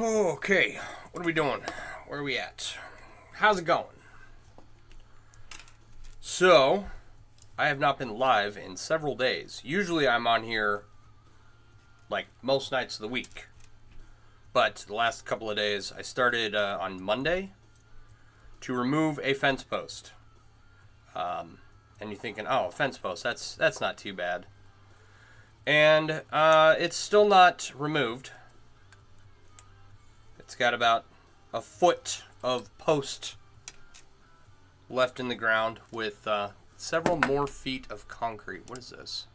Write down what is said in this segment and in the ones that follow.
Okay, what are we doing? Where are we at? How's it going? So, I have not been live in several days. Usually I'm on here like most nights of the week. But the last couple of days, I started on Monday to remove a fence post. And you're thinking, oh, a fence post, that's not too bad. And it's still not removed. It's got about a foot of post left in the ground with several more feet of concrete. What is this?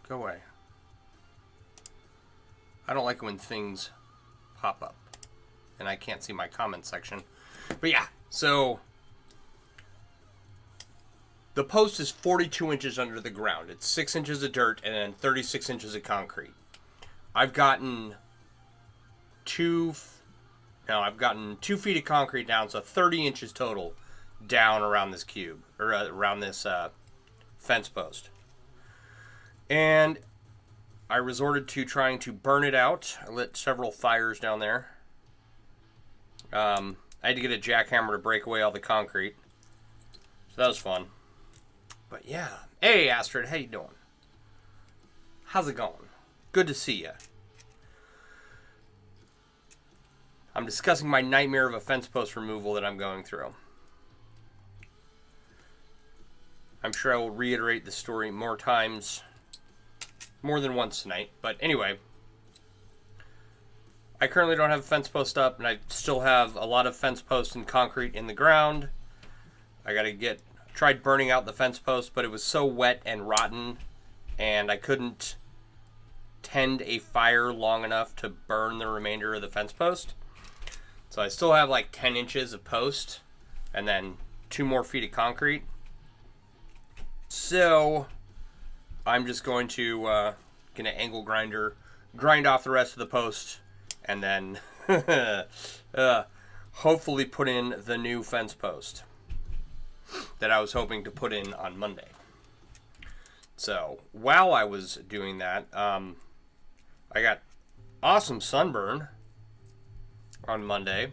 Go away. I don't like when things pop up and I can't see my comment section. But yeah, so the post is 42 inches under the ground. It's 6 inches of dirt and then 36 inches of concrete. I've gotten 2 feet of concrete down, so 30 inches total down around this cube, or around this fence post. And I resorted to trying to burn it out. I lit several fires down there. I had to get a jackhammer to break away all the concrete. So that was fun. But yeah. Hey, Astrid, how you doing? How's it going? Good to see you. I'm discussing my nightmare of a fence post removal that I'm going through. I'm sure I will reiterate the story more times, more than once tonight. But anyway, I currently don't have a fence post up, and I still have a lot of fence posts and concrete in the ground. I tried burning out the fence post, but it was so wet and rotten, and I couldn't tend a fire long enough to burn the remainder of the fence post. So I still have like 10 inches of post and then 2 more feet of concrete. So I'm just going to get an angle grinder, grind off the rest of the post, and then hopefully put in the new fence post that I was hoping to put in on Monday. So while I was doing that, I got awesome sunburn on Monday,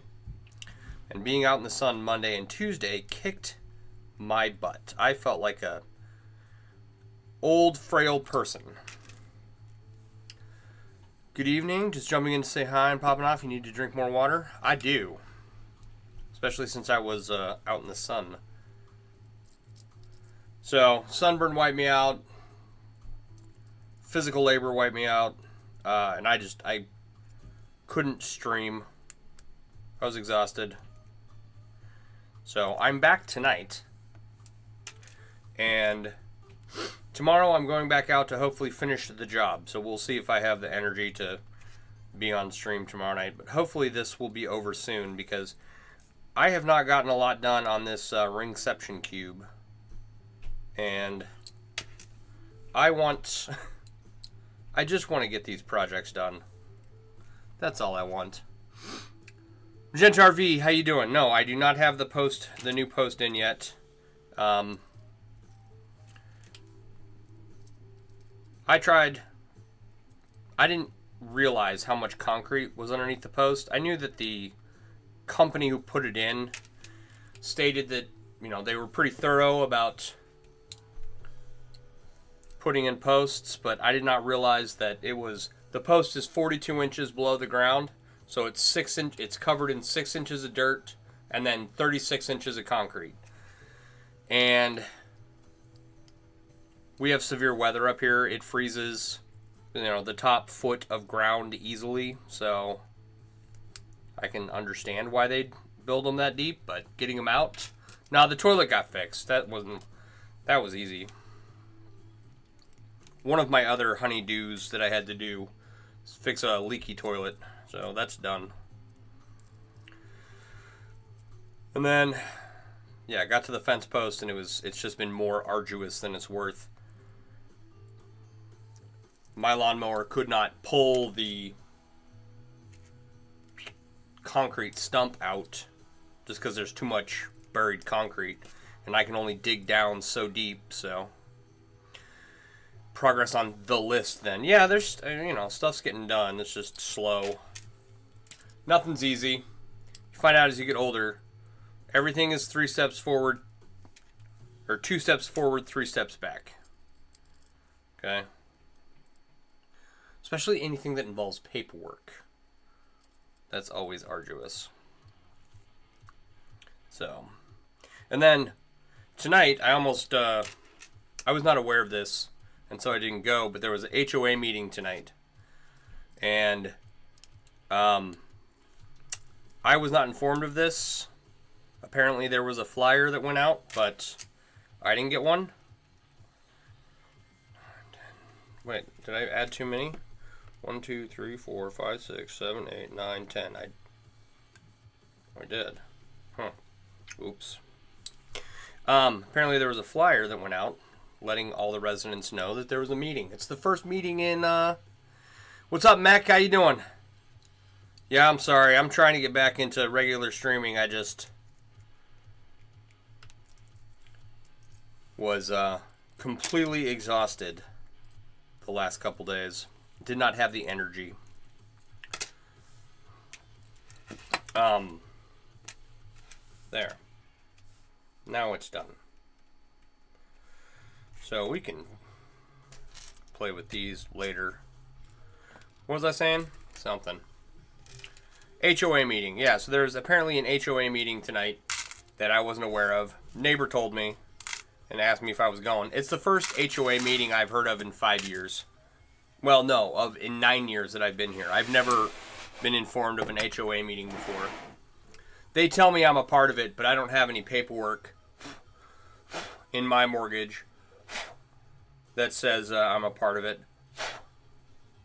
and being out in the sun Monday and Tuesday kicked my butt. I felt like a old frail person. Good evening, just jumping in to say hi and popping off. You need to drink more water? I do, especially since I was out in the sun. So sunburn wiped me out, physical labor wiped me out, and I couldn't stream. I was exhausted. So I'm back tonight. And tomorrow I'm going back out to hopefully finish the job. So we'll see if I have the energy to be on stream tomorrow night. But hopefully this will be over soon, because I have not gotten a lot done on this Ringception cube. And I just want to get these projects done. That's all I want. Gent RV, how you doing? No, I do not have the new post in yet. I tried. I didn't realize how much concrete was underneath the post. I knew that the company who put it in stated that, they were pretty thorough about putting in posts, but I did not realize that the post is 42 inches below the ground. So it's covered in 6 inches of dirt and then 36 inches of concrete. And we have severe weather up here. It freezes, the top foot of ground easily. So I can understand why they'd build them that deep, but getting them out. Now the toilet got fixed. That was easy. One of my other honeydews that I had to do is fix a leaky toilet. So that's done. And then, I got to the fence post, and it's just been more arduous than it's worth. My lawnmower could not pull the concrete stump out just because there's too much buried concrete, and I can only dig down so deep. So progress on the list then. Yeah, there's, stuff's getting done. It's just slow. Nothing's easy. You find out as you get older, everything is 3 steps forward, or 2 steps forward, 3 steps back. Okay? Especially anything that involves paperwork. That's always arduous. So, and then tonight, I almost, I was not aware of this, and so I didn't go, but there was an HOA meeting tonight. And, I was not informed of this. Apparently there was a flyer that went out, but I didn't get one. Wait, did I add too many? 1, 2, 3, 4, 5, 6, 7, 8, 9, 10. I did. Huh. Oops. Apparently there was a flyer that went out letting all the residents know that there was a meeting. It's the first meeting in, what's up, Mac? How you doing? Yeah, I'm sorry. I'm trying to get back into regular streaming. I just was completely exhausted the last couple days. Did not have the energy. There. Now it's done. So we can play with these later. What was I saying? Something. HOA meeting. Yeah, so there's apparently an HOA meeting tonight that I wasn't aware of. Neighbor told me and asked me if I was going. It's the first HOA meeting I've heard of in 5 years. Well, no, in 9 years that I've been here. I've never been informed of an HOA meeting before. They tell me I'm a part of it, but I don't have any paperwork in my mortgage that says I'm a part of it.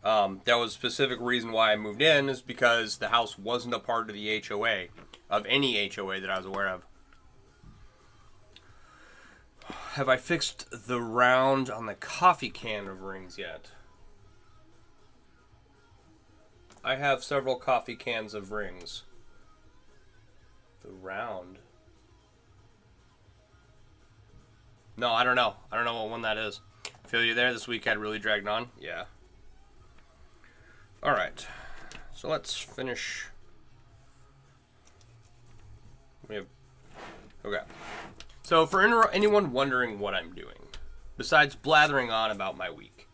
That was a specific reason why I moved in, is because the house wasn't a part of the HOA, of any HOA that I was aware of. Have I fixed the round on the coffee can of rings yet? I have several coffee cans of rings. The round. No, I don't know. I don't know what one that is. Feel you there? This week had really dragged on. Yeah. Alright. So let's finish. Okay. So for anyone wondering what I'm doing, besides blathering on about my week,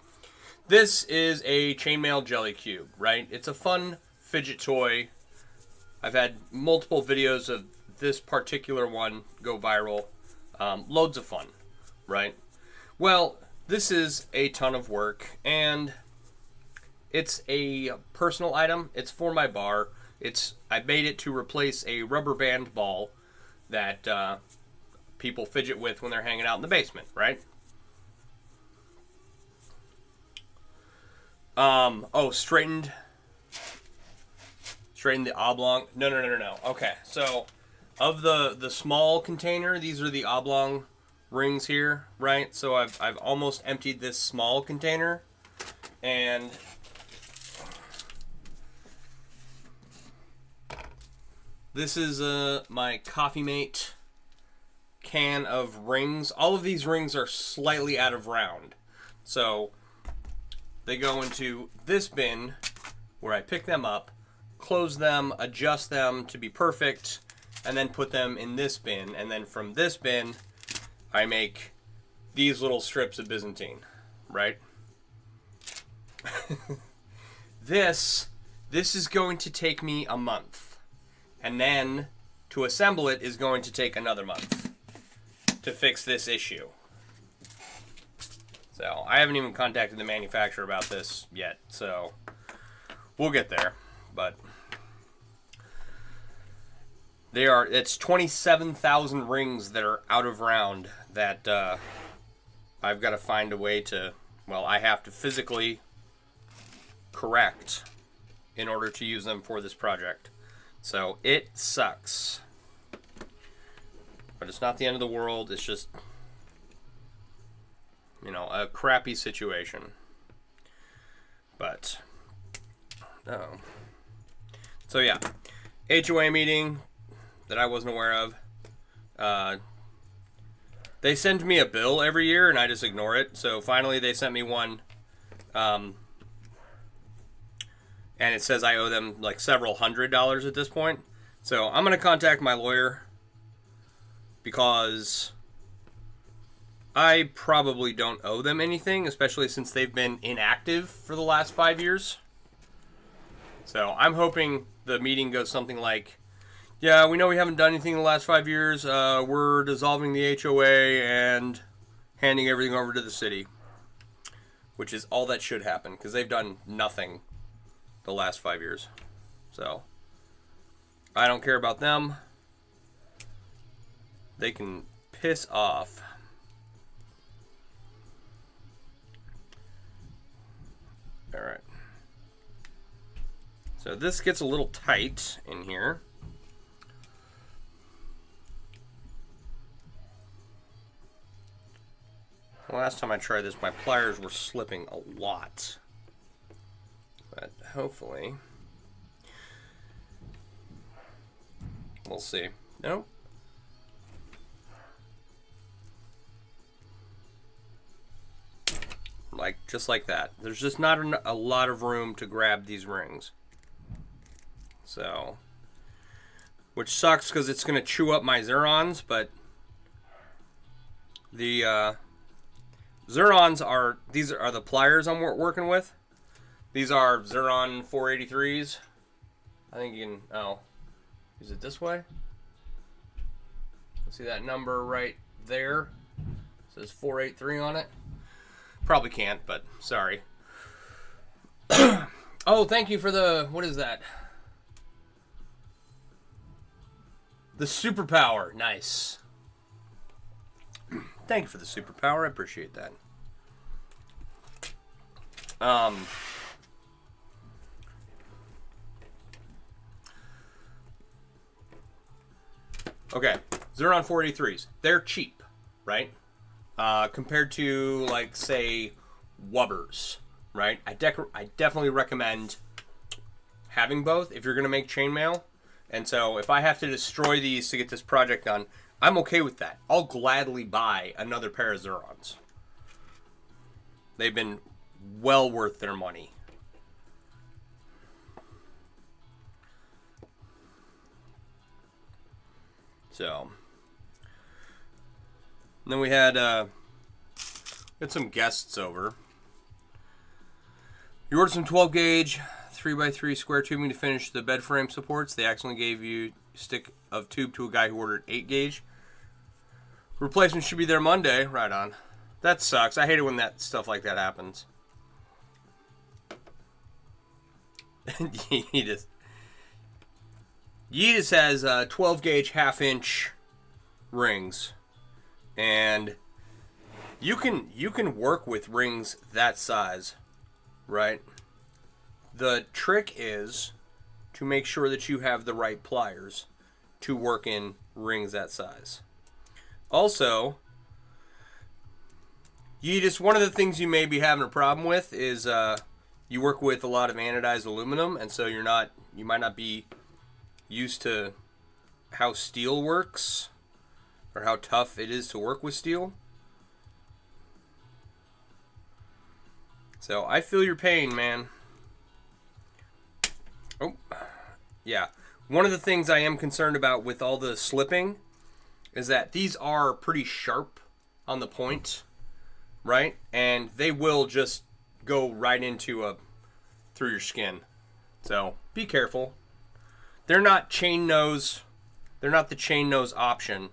this is a chainmail jelly cube, right? It's a fun fidget toy. I've had multiple videos of this particular one go viral. Loads of fun, right? Well, this is a ton of work, and it's a personal item. It's for my bar. I made it to replace a rubber band ball that people fidget with when they're hanging out in the basement, right? Straightened the oblong. No. Okay, so of the small container, these are the oblong rings here, right? So I've almost emptied this small container, and this is my Coffee Mate can of rings. All of these rings are slightly out of round, so they go into this bin where I pick them up, close them, adjust them to be perfect, and then put them in this bin. And then from this bin, I make these little strips of Byzantine, right? This is going to take me a month. And then to assemble it is going to take another month to fix this issue. So I haven't even contacted the manufacturer about this yet, so we'll get there. But it's 27,000 rings that are out of round that I've got to find a way to, well, I have to physically correct in order to use them for this project. So it sucks. But it's not the end of the world. It's just, a crappy situation. But, so yeah, HOA meeting that I wasn't aware of. They send me a bill every year and I just ignore it. So finally they sent me one and it says I owe them like several $100s at this point. So I'm going to contact my lawyer because I probably don't owe them anything, especially since they've been inactive for the last 5 years. So I'm hoping the meeting goes something like, yeah, we know we haven't done anything in the last 5 years. We're dissolving the HOA and handing everything over to the city, which is all that should happen because they've done nothing the last 5 years. So I don't care about them. They can piss off. All right. So this gets a little tight in here. Last time I tried this, my pliers were slipping a lot. But hopefully, we'll see. Nope. Like, just like that. There's just not a lot of room to grab these rings. So, which sucks because it's going to chew up my Zurons, but the Zurons are, these are the pliers I'm working with. These are Zuron 483s. I think you can, oh, is it this way? See that number right there? It says 483 on it. Probably can't, but sorry. Oh, thank you for the, what is that? The superpower. Nice. Thank you for the superpower. I appreciate that. Okay, Zuron 483s. They're cheap, right? Compared to, like, say, Wubbers, right? I definitely recommend having both if you're going to make chainmail. And so if I have to destroy these to get this project done, I'm okay with that. I'll gladly buy another pair of Zurons. They've been well worth their money. So, and then we had some guests over. You ordered some 12 gauge 3x3 square tubing to finish the bed frame supports. They accidentally gave you a stick of tube to a guy who ordered 8 gauge. Replacement should be there Monday. Right on. That sucks. I hate it when that stuff like that happens. Yeetus has 12 gauge half-inch rings, and you can work with rings that size, right? The trick is to make sure that you have the right pliers to work in rings that size. Also, one of the things you may be having a problem with is you work with a lot of anodized aluminum, and so you might not be used to how steel works or how tough it is to work with steel. So I feel your pain, man. Oh, yeah. One of the things I am concerned about with all the slipping is that these are pretty sharp on the point, right? And they will just go right into through your skin. So be careful. They're not chain nose. They're not the chain nose option.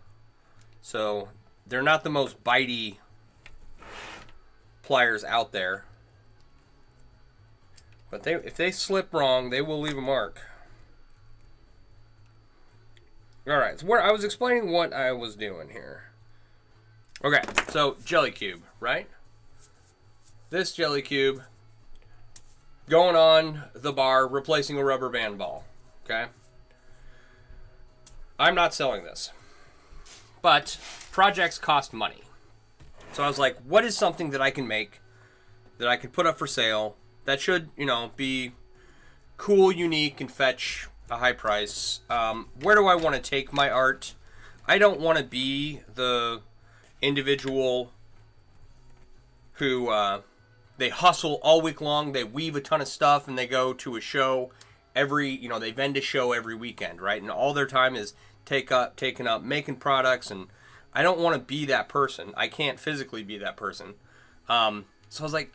So they're not the most bitey pliers out there. But if they slip wrong, they will leave a mark. Alright, so I was explaining what I was doing here. Okay, so jelly cube, right? This jelly cube going on the bar, replacing a rubber band ball. Okay? I'm not selling this. But projects cost money. So I was like, what is something that I can make that I can put up for sale that should, be cool, unique, and fetch a high price? Where do I want to take my art? I don't want to be the individual who they hustle all week long. They weave a ton of stuff, and they go to a show they vend a show every weekend, right? And all their time is taken up making products, and I don't want to be that person. I can't physically be that person. So I was like,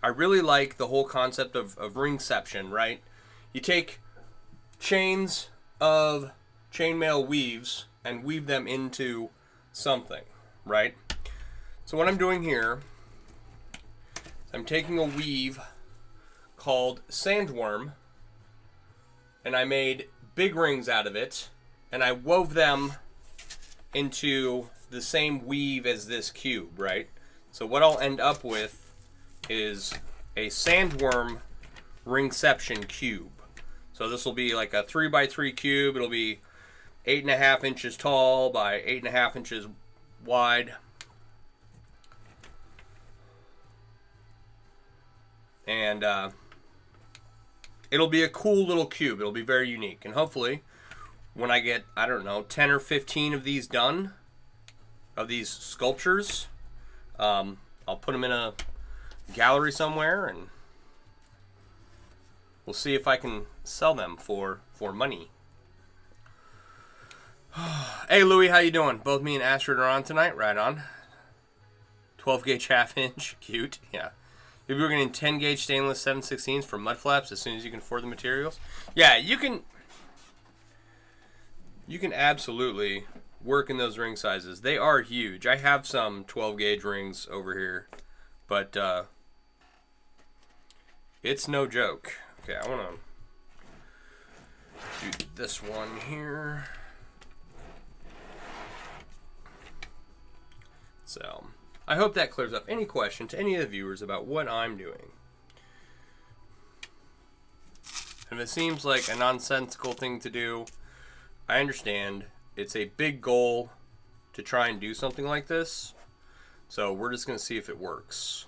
I really like the whole concept of ringception, right? You take chains of chainmail weaves and weave them into something, right? So what I'm doing here is I'm taking a weave called Sandwyrm, and I made big rings out of it, and I wove them into the same weave as this cube, right? So what I'll end up with is a Sandwyrm Ringception cube. So this will be like a 3x3 cube. It'll be 8.5 inches tall by 8.5 inches wide. And it'll be a cool little cube. It'll be very unique. And hopefully, when I get, I don't know, 10 or 15 of these done, of these sculptures, I'll put them in a gallery somewhere, and we'll see if I can sell them for money. Hey, Louie, how you doing? Both me and Astrid are on tonight. Right on. 12 gauge half inch. Cute. Yeah. Maybe we're getting 10 gauge stainless 7/16s for mud flaps as soon as you can afford the materials. Yeah, you can absolutely work in those ring sizes. They are huge. I have some 12 gauge rings over here, but it's no joke. Okay, I want to do this one here. So, I hope that clears up any question to any of the viewers about what I'm doing. And if it seems like a nonsensical thing to do, I understand. It's a big goal to try and do something like this. So we're just going to see if it works.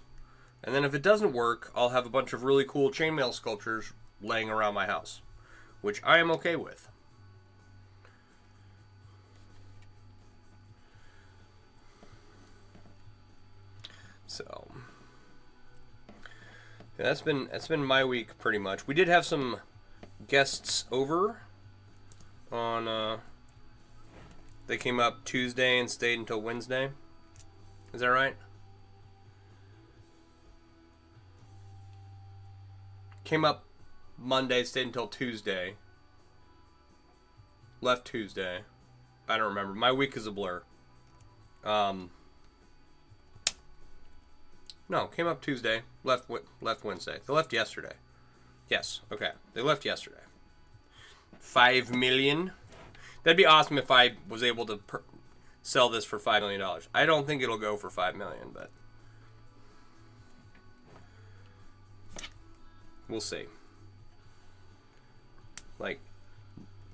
And then if it doesn't work, I'll have a bunch of really cool chainmail sculptures laying around my house, which I am okay with. So yeah, that's been my week pretty much. We did have some guests over on they came up Tuesday and stayed until Wednesday. Is that right? Came up Monday, stayed until Tuesday. Left Tuesday. I don't remember. My week is a blur. No, came up Tuesday, left Wednesday. They left yesterday. Yes, okay. They left yesterday. 5 million. That'd be awesome if I was able to sell this for $5 million. I don't think it'll go for $5 million, but we'll see. Like,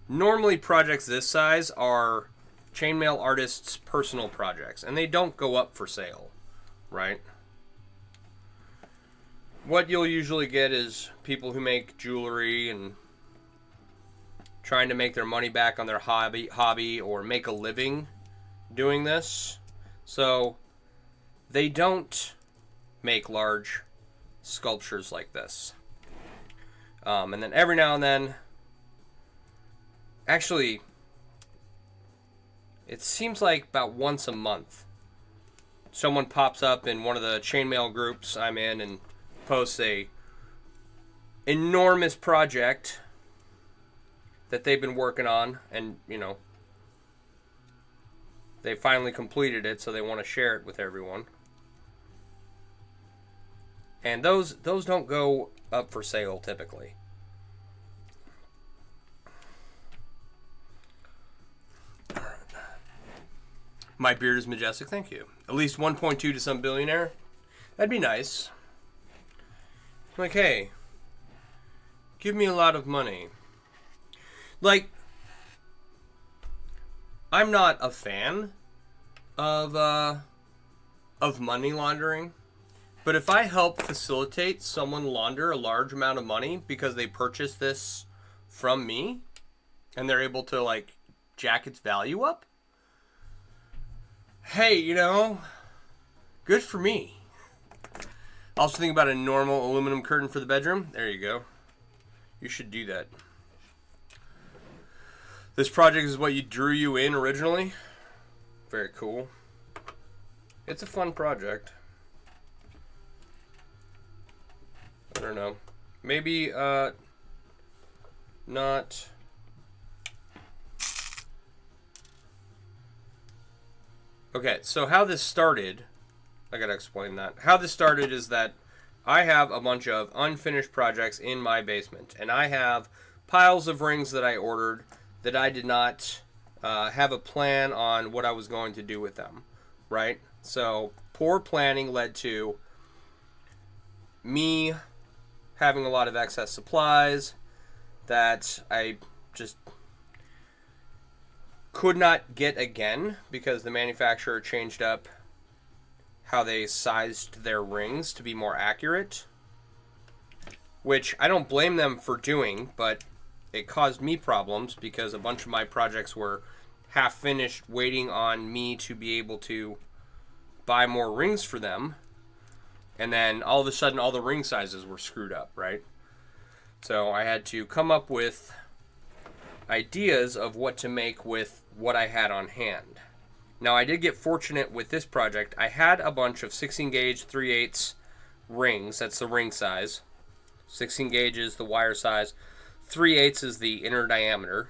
normally projects this size are chainmail artists' personal projects, and they don't go up for sale, right? What you'll usually get is people who make jewelry and trying to make their money back on their hobby or make a living doing this. So they don't make large sculptures like this. And then every now and then, actually, it seems like about once a month, someone pops up in one of the chainmail groups I'm in and posts a enormous project that they've been working on, and they finally completed it, so they want to share it with everyone. And those don't go up for sale typically. All right. My beard is majestic, thank you. At least 1.2 to some billionaire. That'd be nice. Like, hey, give me a lot of money. Like, I'm not a fan of money laundering, but if I help facilitate someone launder a large amount of money because they purchased this from me, and they're able to, like, jack its value up, hey, good for me. Also think about a normal aluminum curtain for the bedroom. There you go. You should do that. This project is what drew you in originally. Very cool. It's a fun project. I don't know. Maybe not. Okay, so how this started, I gotta explain that. How this started is that I have a bunch of unfinished projects in my basement, and I have piles of rings that I ordered that I did not have a plan on what I was going to do with them, right? So poor planning led to me having a lot of excess supplies that I just could not get again because the manufacturer changed up how they sized their rings to be more accurate, which I don't blame them for doing, but it caused me problems because a bunch of my projects were half finished waiting on me to be able to buy more rings for them, and then all of a sudden all the ring sizes were screwed up, right? So I had to come up with ideas of what to make with what I had on hand. Now I did get fortunate with this project. I had a bunch of 16 gauge 3/8 rings. That's the ring size. 16 gauge is the wire size. 3/8 is the inner diameter.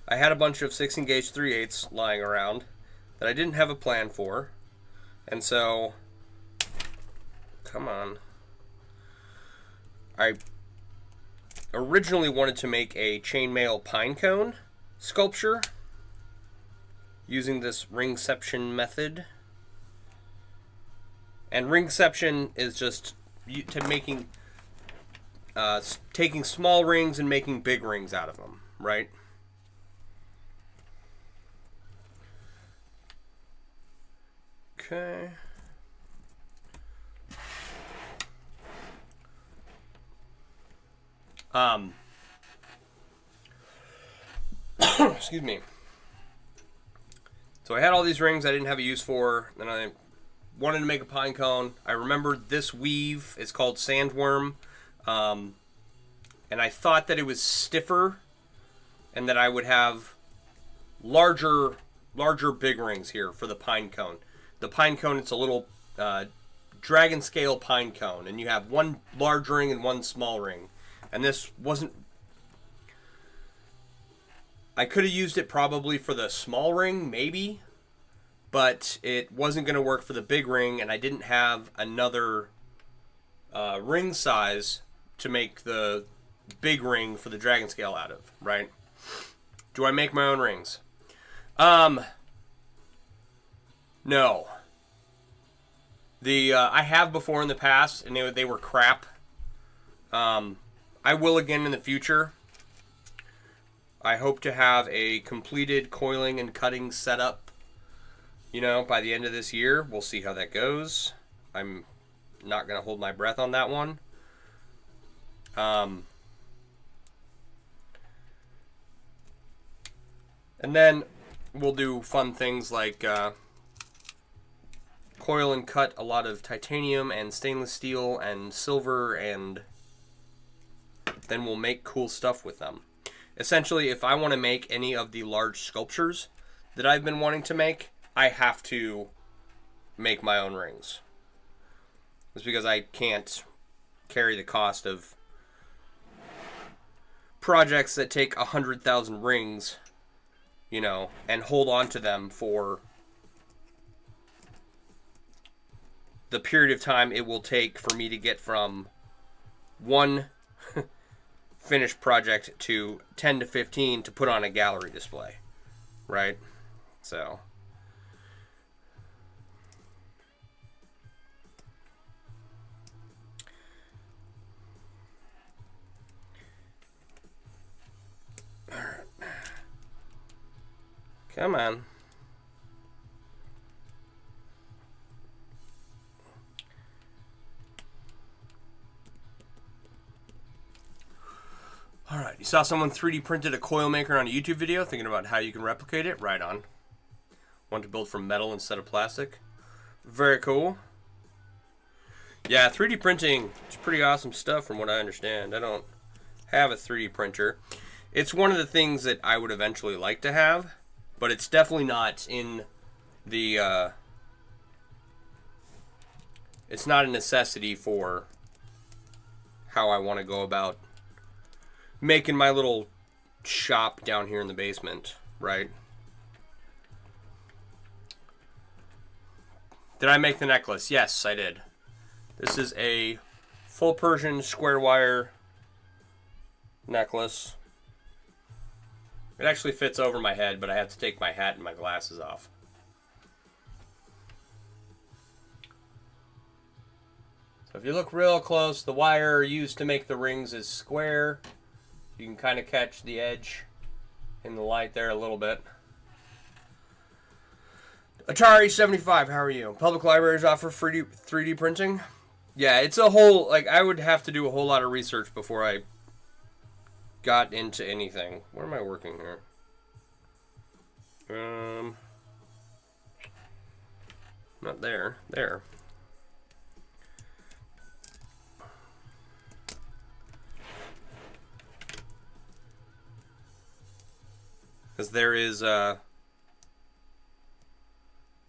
I had a bunch of 16 gauge 3/8 lying around that I didn't have a plan for. And so, come on. I originally wanted to make a chainmail pine cone sculpture using this Ringception method. And Ringception is just making taking small rings and making big rings out of them, right? Okay. Excuse me. So I had all these rings I didn't have a use for, and I wanted to make a pine cone. I remembered this weave. It's called Sandwyrm. And I thought that it was stiffer and that I would have larger big rings here for the pine cone. The pine cone, it's a little dragon scale pine cone, and you have one large ring and one small ring. And this wasn't... I could have used it probably for the small ring, maybe, but it wasn't going to work for the big ring, and I didn't have another ring size to make the big ring for the dragon scale out of, right? Do I make my own rings? No. I have before in the past, and they were crap. I will again in the future. I hope to have a completed coiling and cutting setup, by the end of this year. We'll see how that goes. I'm not going to hold my breath on that one. And then we'll do fun things like coil and cut a lot of titanium and stainless steel and silver, and then we'll make cool stuff with them. Essentially, if I want to make any of the large sculptures that I've been wanting to make, I have to make my own rings. It's because I can't carry the cost of projects that take 100,000 rings, and hold on to them for the period of time it will take for me to get from one finished project to 10 to 15 to put on a gallery display, right? So all right. Come on. All right, you saw someone 3D printed a coil maker on a YouTube video, thinking about how you can replicate it? Right on. Want to build from metal instead of plastic? Very cool. Yeah, 3D printing is pretty awesome stuff from what I understand. I don't have a 3D printer. It's one of the things that I would eventually like to have, but it's definitely not in the it's not a necessity for how I want to go about making my little shop down here in the basement, right? Did I make the necklace? Yes, I did. This is a full Persian square wire necklace. It actually fits over my head, but I have to take my hat and my glasses off. So if you look real close, the wire used to make the rings is square. You can kind of catch the edge in the light there a little bit. Atari75, how are you? Public libraries offer 3D printing? Yeah, it's a whole, like, I would have to do a whole lot of research before I got into anything. Where am I working here? Not there. There. Because there is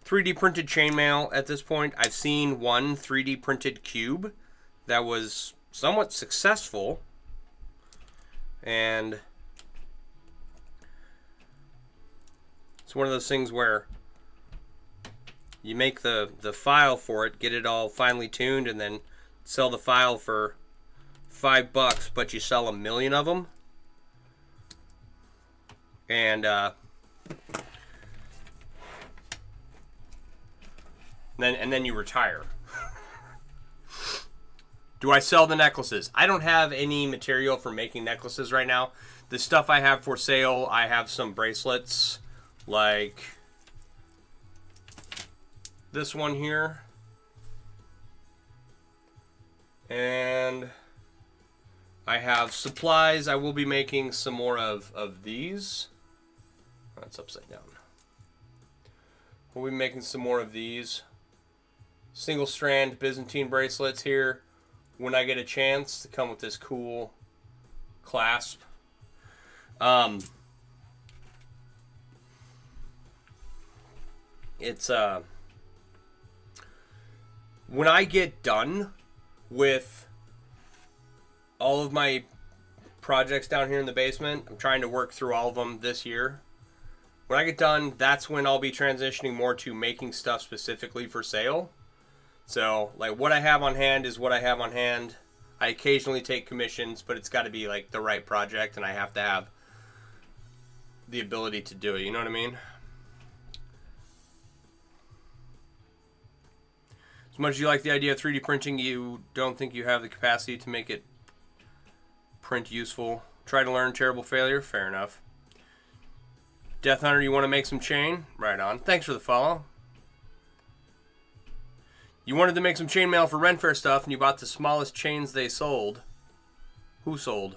3D printed chainmail at this point. I've seen one 3D printed cube that was somewhat successful. And it's one of those things where you make the file for it, get it all finely tuned, and then sell the file for $5, but you sell 1 million of them. And then you retire. Do I sell the necklaces? I don't have any material for making necklaces right now. The stuff I have for sale, I have some bracelets, like this one here. And I have supplies. I will be making some more of these. That's upside down. We'll be making some more of these single strand Byzantine bracelets here when I get a chance to come with this cool clasp. It's when I get done with all of my projects down here in the basement, I'm trying to work through all of them this year. When I get done, that's when I'll be transitioning more to making stuff specifically for sale. So, like, what I have on hand is what I have on hand. I occasionally take commissions, but it's got to be, like, the right project, and I have to have the ability to do it. You know what I mean? As much as you like the idea of 3D printing, you don't think you have the capacity to make it print useful. Try to learn, terrible failure. Fair enough. Death Hunter, you want to make some chain? Right on. Thanks for the follow. You wanted to make some chainmail for Ren Fair stuff, and you bought the smallest chains they sold. Who sold?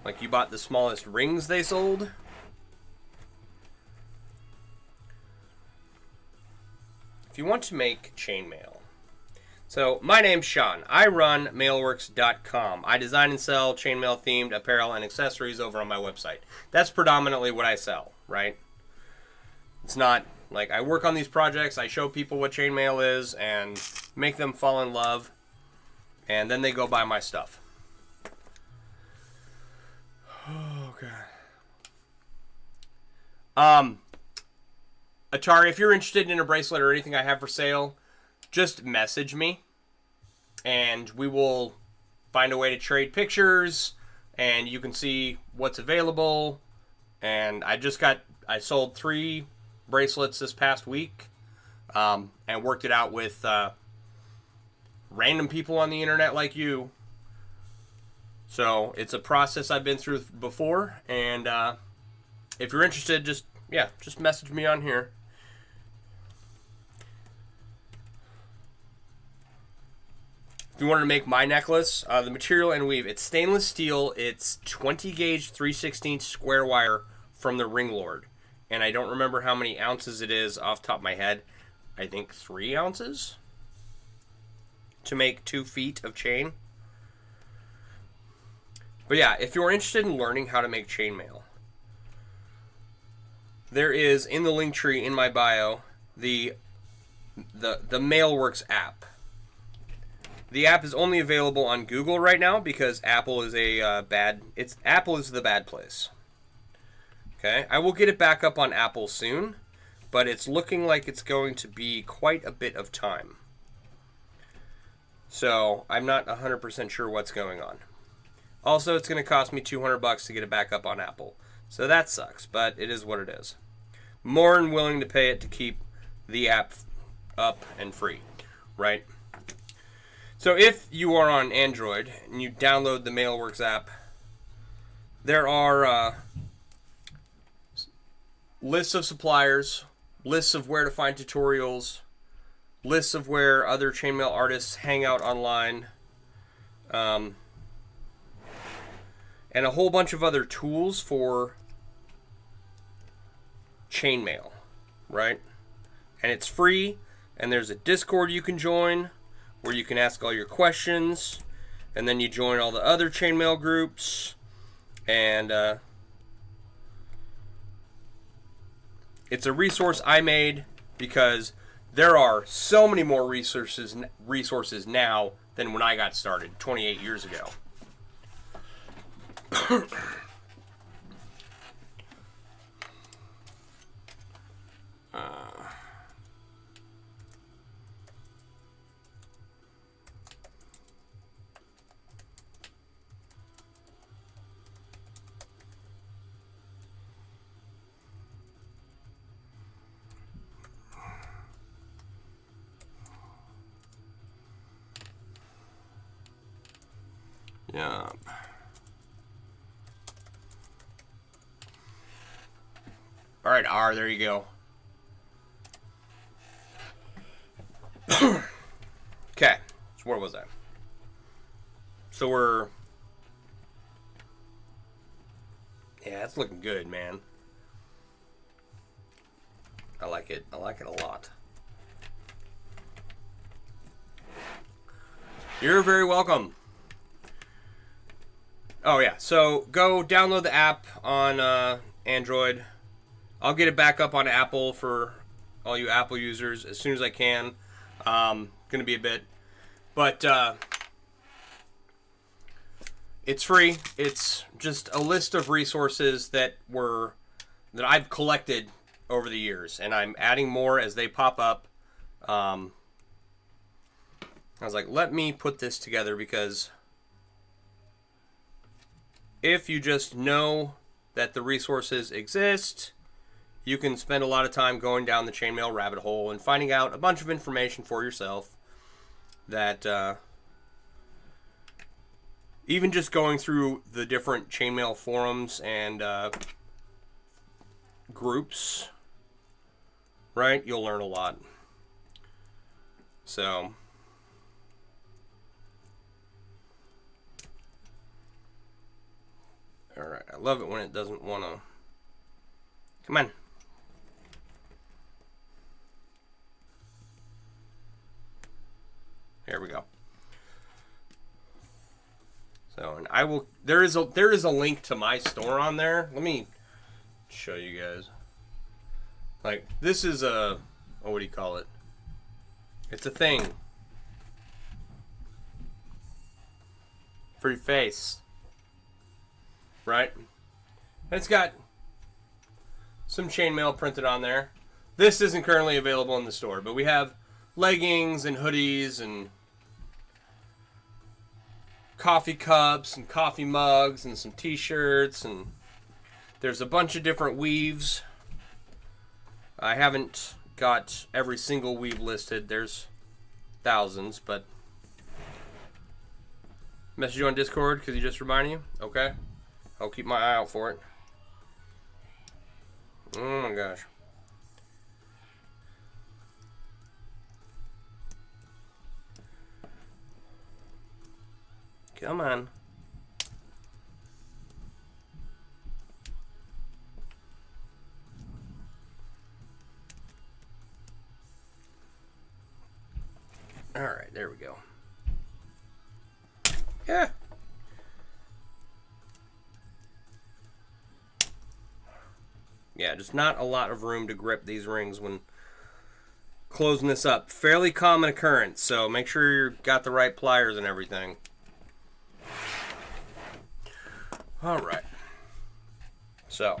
Like you bought the smallest rings they sold? If you want to make chainmail. So, my name's Sean. I run mailworks.com. I design and sell chainmail themed apparel and accessories over on my website. That's predominantly what I sell, right? It's not like I work on these projects, I show people what chainmail is and make them fall in love, and then they go buy my stuff. Oh, God. Atari, if you're interested in a bracelet or anything I have for sale, just message me, and we will find a way to trade pictures, and you can see what's available. And I sold 3 bracelets this past week, and worked it out with random people on the internet like you. So it's a process I've been through before, and if you're interested, just message me on here. If you wanted to make my necklace, the material and weave, it's stainless steel. It's 20 gauge 3/16 square wire from the Ring Lord. and I don't remember how many ounces it is off the top of my head. I think 3 ounces to make 2 feet of chain. But yeah, if you're interested in learning how to make chainmail, there is in the link tree in my bio the Mailworks app. The app is only available on Google right now because Apple is Apple is the bad place. Okay, I will get it back up on Apple soon, but it's looking like it's going to be quite a bit of time. So I'm not 100% sure what's going on. Also, it's going to cost me $200 to get it back up on Apple. So that sucks, but it is what it is. More than willing to pay it to keep the app up and free, right? So if you are on Android and you download the Mailworks app, there are lists of suppliers, lists of where to find tutorials, lists of where other chainmail artists hang out online, and a whole bunch of other tools for chainmail, right? And it's free, and there's a Discord you can join where you can ask all your questions, and then you join all the other chainmail groups, and it's a resource I made because there are so many more resources now than when I got started 28 years ago. Yeah. All right, R, there you go. Okay, so where was I? So yeah, it's looking good, man. I like it. I like it a lot. You're very welcome. Oh yeah, so go download the app on Android. I'll get it back up on Apple for all you Apple users as soon as I can. Gonna be a bit, but it's free. It's just a list of resources that I've collected over the years, and I'm adding more as they pop up. I was like, let me put this together because if you just know that the resources exist, you can spend a lot of time going down the chainmail rabbit hole and finding out a bunch of information for yourself that even just going through the different chainmail forums and groups, right, you'll learn a lot. So alright, I love it when it doesn't want to. Come on. Here we go. So, and I will. There is a link to my store on there. Let me show you guys. Like, this is a, oh, what do you call it? It's a thing for your face, right? And it's got some chainmail printed on there. This isn't currently available in the store, but we have leggings and hoodies and coffee cups and coffee mugs and some t-shirts, and there's a bunch of different weaves. I haven't got every single weave listed. There's thousands, but message you on Discord because you just reminded you. Okay, I'll keep my eye out for it. Oh my gosh. Come on. we go. Yeah. Yeah, just not a lot of room to grip these rings when closing this up. Fairly common occurrence, so make sure you've got the right pliers and everything. All right. So,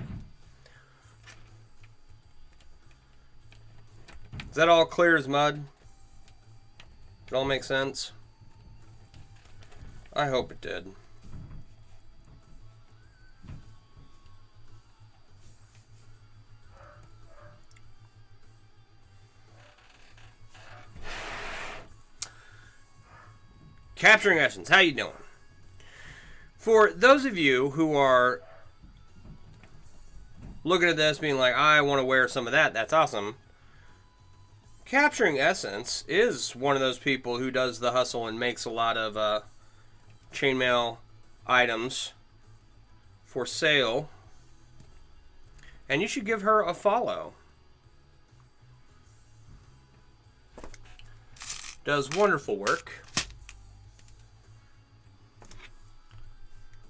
is that all clear as mud? It all make sense? I hope it did. Capturing Essence, how you doing? For those of you who are looking at this being like, I want to wear some of that, that's awesome. Capturing Essence is one of those people who does the hustle and makes a lot of chainmail items for sale. And you should give her a follow. Does wonderful work.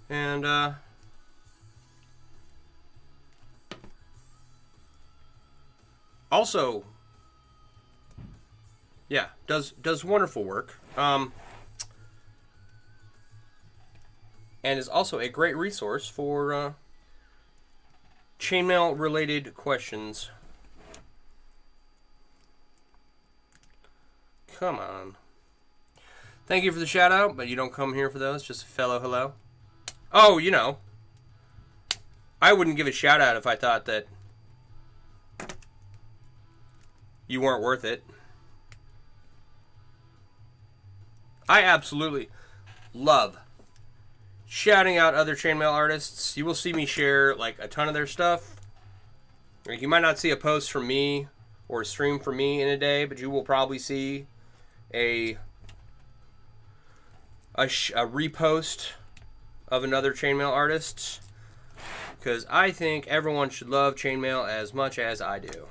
And also, yeah, does wonderful work. And is also a great resource for chainmail related questions. Come on. Thank you for the shout out, but you don't come here for those, just a fellow hello. Oh, you know, I wouldn't give a shout out if I thought that you weren't worth it. I absolutely love shouting out other chainmail artists. You will see me share like a ton of their stuff. Like, you might not see a post from me or a stream from me in a day, but you will probably see a repost of another chainmail artist, because I think everyone should love chainmail as much as I do.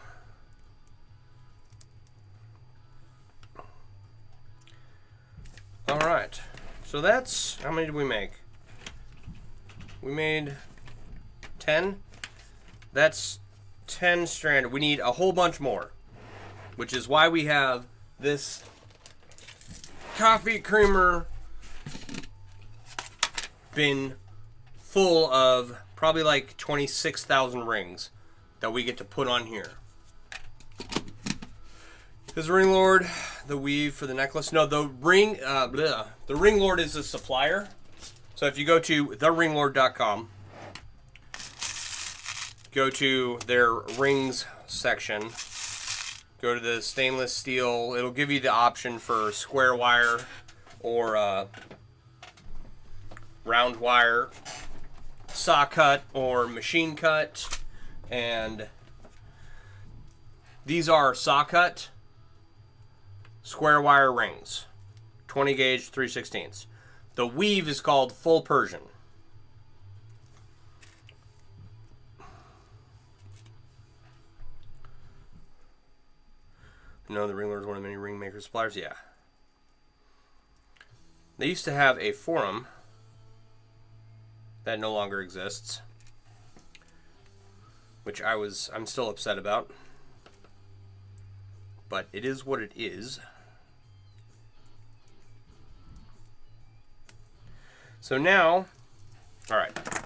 Alright, so that's, how many did we make? We made 10. That's 10 stranded. We need a whole bunch more, which is why we have this coffee creamer bin full of probably like 26,000 rings that we get to put on here. Is the Ring Lord the weave for the necklace? No, the Ring Lord is a supplier. So if you go to theringlord.com, go to their rings section, go to the stainless steel. It'll give you the option for square wire or round wire, saw cut or machine cut, and these are saw cut square wire rings, 20 gauge 3/16. The weave is called full Persian. No, the Ring Lord is one of the many ring maker suppliers. Yeah, they used to have a forum that no longer exists, which I'm still upset about, but it is what it is. So now, all right,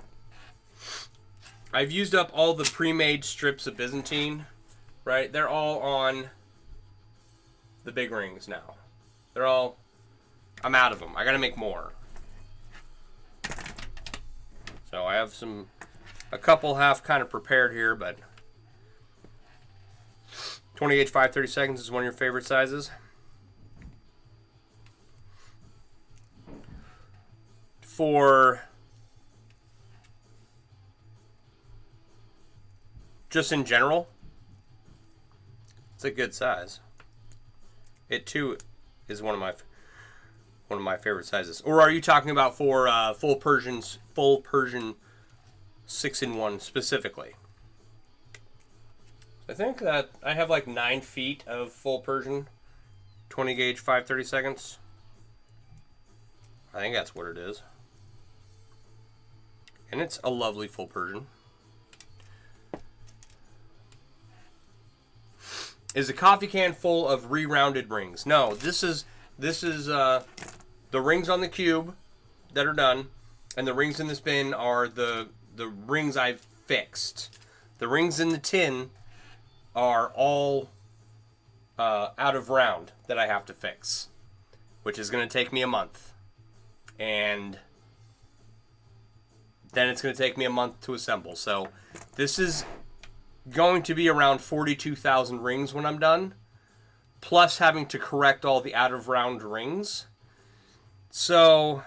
I've used up all the pre-made strips of Byzantine, right? They're all on the big rings now. I'm out of them. I gotta make more. So I have a couple half kind of prepared here, but 20 gauge 5/32 is one of your favorite sizes. For just in general, it's a good size. It too is one of my favorite sizes. Or are you talking about for full Persian 6-in-1 specifically? I think that I have like 9 feet of full Persian 20 gauge 5/32. I think that's what it is. And it's a lovely full Persian. Is a coffee can full of re-rounded rings? No, this is the rings on the cube that are done, and the rings in this bin are the rings I've fixed. The rings in the tin are all out of round that I have to fix, which is going to take me a month. And then it's going to take me a month to assemble. So this is going to be around 42,000 rings when I'm done, plus having to correct all the out of round rings. So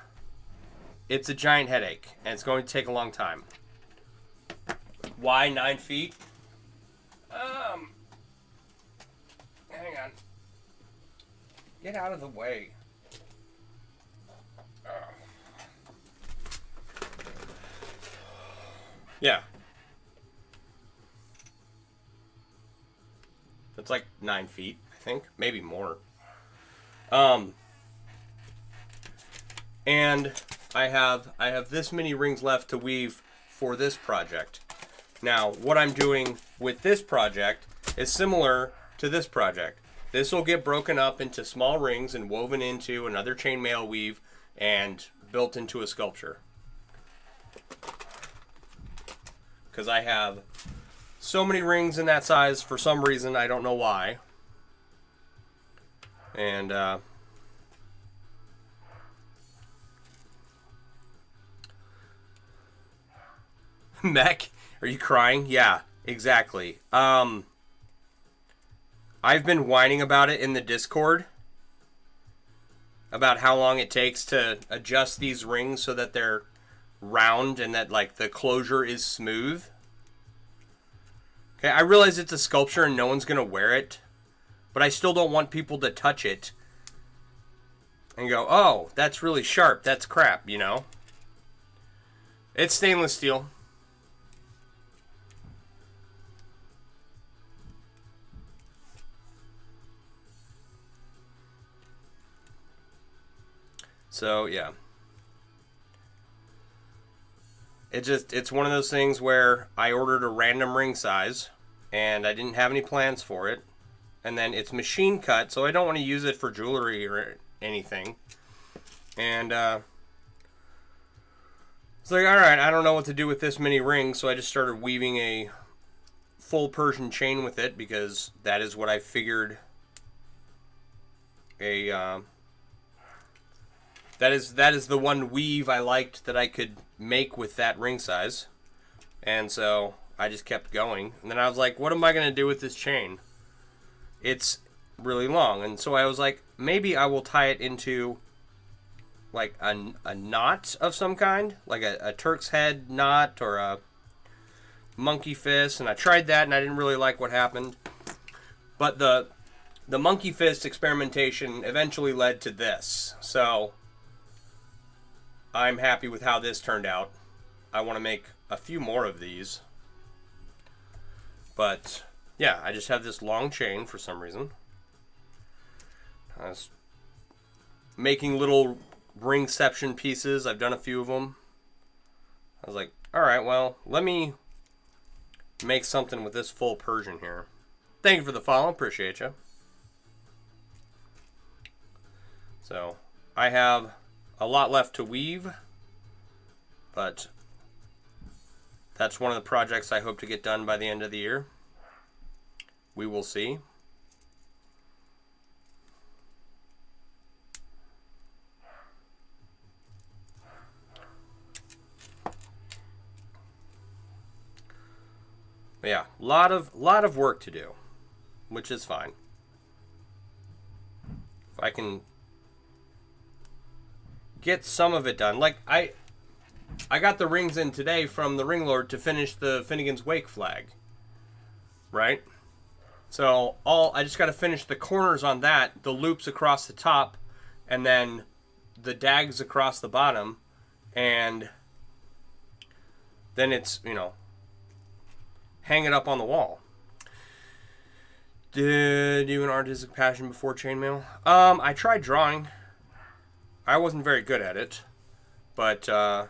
it's a giant headache, and it's going to take a long time. Why 9 feet? Hang on. Get out of the way. Yeah. It's like 9 feet, I think. Maybe more. And I have this many rings left to weave for this project. Now, what I'm doing with this project is similar to this project. This will get broken up into small rings and woven into another chainmail weave and built into a sculpture. Because I have so many rings in that size for some reason, I don't know why. And Mech, are you crying? Yeah, exactly. I've been whining about it in the Discord about how long it takes to adjust these rings so that they're round and that like the closure is smooth. Okay, I realize it's a sculpture and no one's gonna wear it, but I still don't want people to touch it and go, oh, that's really sharp, that's crap, you know? It's stainless steel. So, yeah. It's one of those things where I ordered a random ring size, and I didn't have any plans for it. And then it's machine cut, so I don't want to use it for jewelry or anything. And, it's like, alright, I don't know what to do with this many rings, so I just started weaving a full Persian chain with it, because that is what I figured that is the one weave I liked that I could make with that ring size. And so I just kept going. And then I was like, what am I going to do with this chain? It's really long. And so I was like, maybe I will tie it into like a knot of some kind. Like a Turk's head knot or a monkey fist. And I tried that and I didn't really like what happened. But the monkey fist experimentation eventually led to this. So I'm happy with how this turned out. I want to make a few more of these. But, yeah, I just have this long chain for some reason. I was making little ringception pieces. I've done a few of them. I was like, alright, well, let me make something with this full Persian here. Thank you for the follow. Appreciate you. So, I have a lot left to weave, but that's one of the projects I hope to get done by the end of the year. We will see. But yeah, lot of work to do, which is fine. If I can get some of it done. Like, I got the rings in today from the Ring Lord to finish the Finnegan's Wake flag. Right? So, I just got to finish the corners on that, the loops across the top, and then the dags across the bottom, and then it's, you know, hang it up on the wall. Did you an artistic passion before chainmail? I tried drawing. I wasn't very good at it, but I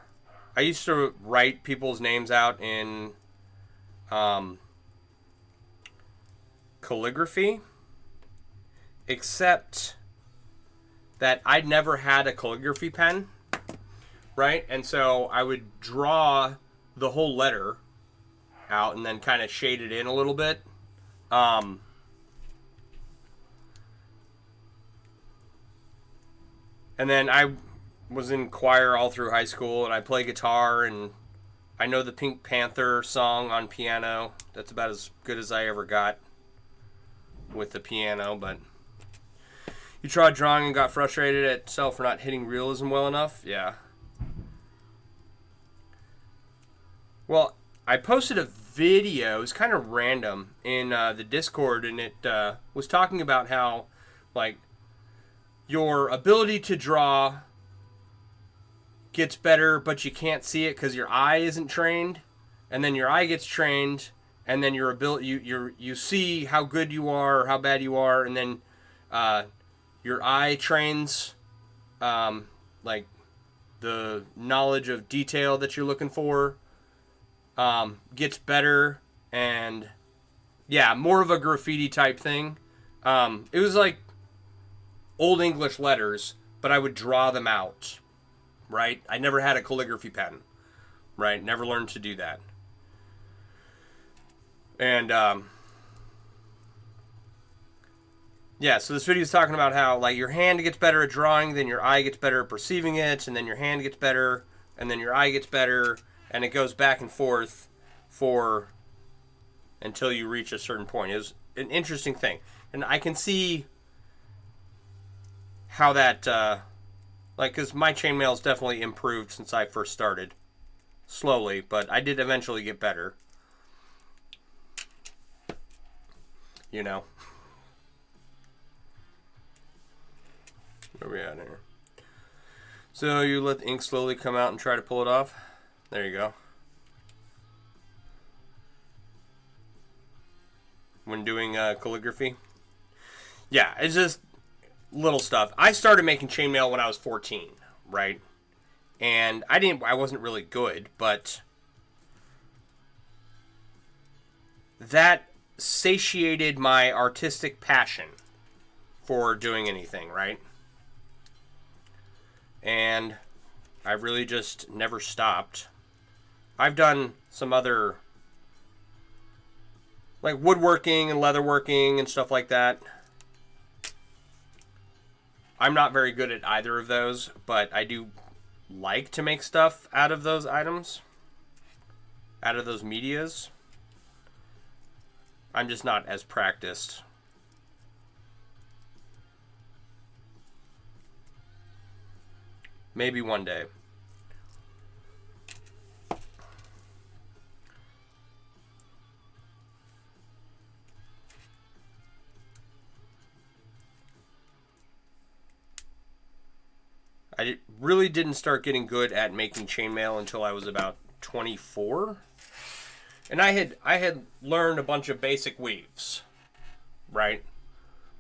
used to write people's names out in calligraphy, except that I'd never had a calligraphy pen, right? And so I would draw the whole letter out and then kind of shade it in a little bit. And then I was in choir all through high school, and I play guitar, and I know the Pink Panther song on piano. That's about as good as I ever got with the piano, but you tried drawing and got frustrated at yourself for not hitting realism well enough? Yeah. Well, I posted a video, it was kind of random, in the Discord, and it was talking about how, like, your ability to draw gets better, but you can't see it because your eye isn't trained, and then your eye gets trained, and then your ability, you see how good you are or how bad you are, and then your eye trains, like, the knowledge of detail that you're looking for gets better, and yeah, more of a graffiti type thing. It was like Old English letters, but I would draw them out, right? I never had a calligraphy pen, right? Never learned to do that. And yeah, so this video is talking about how, like, your hand gets better at drawing, then your eye gets better at perceiving it, and then your hand gets better, and then your eye gets better, and it goes back and forth until you reach a certain point. It was an interesting thing, and I can see how that, like, because my chainmail's definitely improved since I first started, slowly, but I did eventually get better, you know. Where are we at here? So you let the ink slowly come out and try to pull it off. There you go. When doing calligraphy. Yeah, it's just little stuff. I started making chainmail when I was 14, right? And I wasn't really good, but that satiated my artistic passion for doing anything, right? And I really just never stopped. I've done some other, like, woodworking and leatherworking and stuff like that. I'm not very good at either of those, but I do like to make stuff out of those items, out of those medias. I'm just not as practiced. Maybe one day. I really didn't start getting good at making chainmail until I was about 24. And I had learned a bunch of basic weaves, right?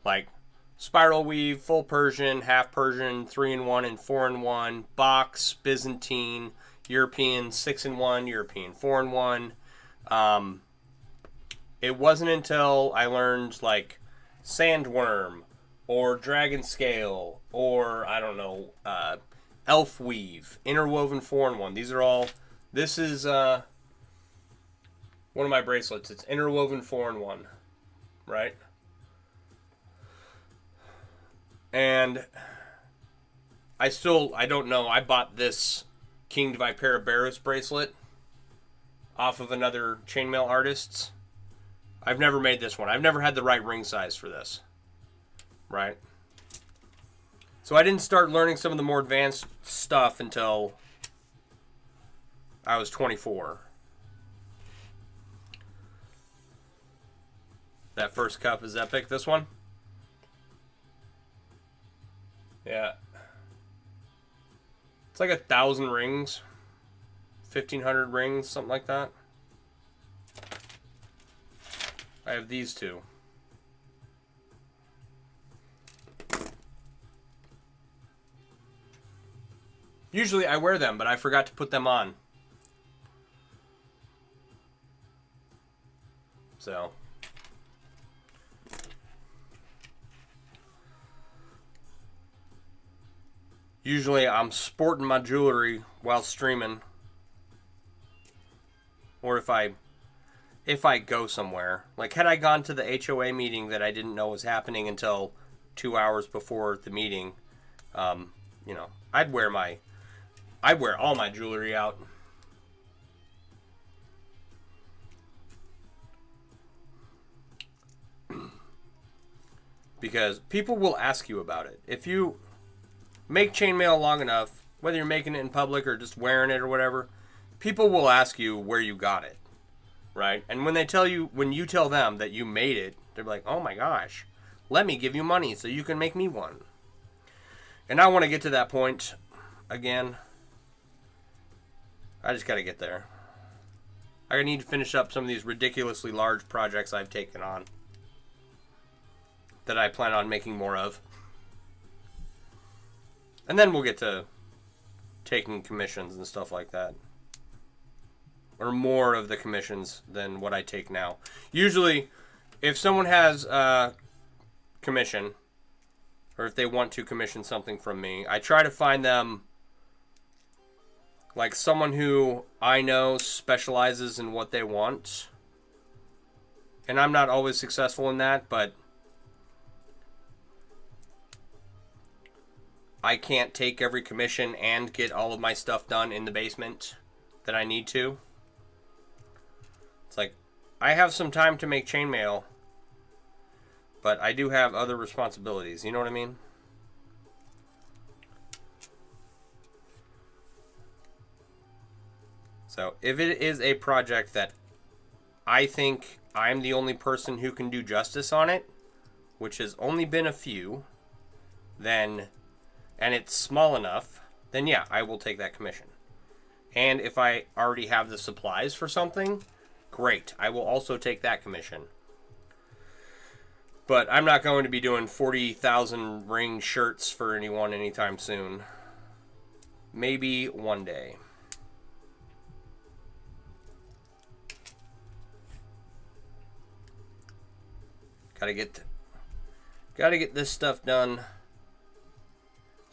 Like spiral weave, full Persian, half Persian, 3-in-1 and 4-in-1, box, Byzantine, European 6-in-1, European 4-in-1. It wasn't until I learned, like, sandworm or dragon scale or, I don't know, elf weave, interwoven 4-in-1. These are all, this is one of my bracelets. It's interwoven 4-in-1, right? And I don't know, I bought this King Vipera bracelet off of another chainmail artist's. I've never made this one. I've never had the right ring size for this, right? So I didn't start learning some of the more advanced stuff until I was 24. That first cup is epic. This one? Yeah. It's like 1,000 rings. 1,500 rings, something like that. I have these two. Usually I wear them, but I forgot to put them on. So. Usually I'm sporting my jewelry while streaming. Or if I go somewhere. Like, had I gone to the HOA meeting that I didn't know was happening until 2 hours before the meeting, you know, I'd wear all my jewelry out. Because people will ask you about it. If you make chainmail long enough, whether you're making it in public or just wearing it or whatever, people will ask you where you got it, right? And when you tell them that you made it, they're like, oh my gosh, let me give you money so you can make me one. And I want to get to that point again. I just got to get there. I need to finish up some of these ridiculously large projects I've taken on that I plan on making more of. And then we'll get to taking commissions and stuff like that. Or more of the commissions than what I take now. Usually, if someone has a commission, or if they want to commission something from me, I try to find them like someone who I know specializes in what they want. And I'm not always successful in that, but I can't take every commission and get all of my stuff done in the basement that I need to. It's like, I have some time to make chainmail, but I do have other responsibilities. You know what I mean? So, if it is a project that I think I'm the only person who can do justice on it, which has only been a few, then, and it's small enough, then yeah, I will take that commission. And if I already have the supplies for something, great, I will also take that commission. But I'm not going to be doing 40,000 ring shirts for anyone anytime soon. Maybe one day. Gotta get this stuff done.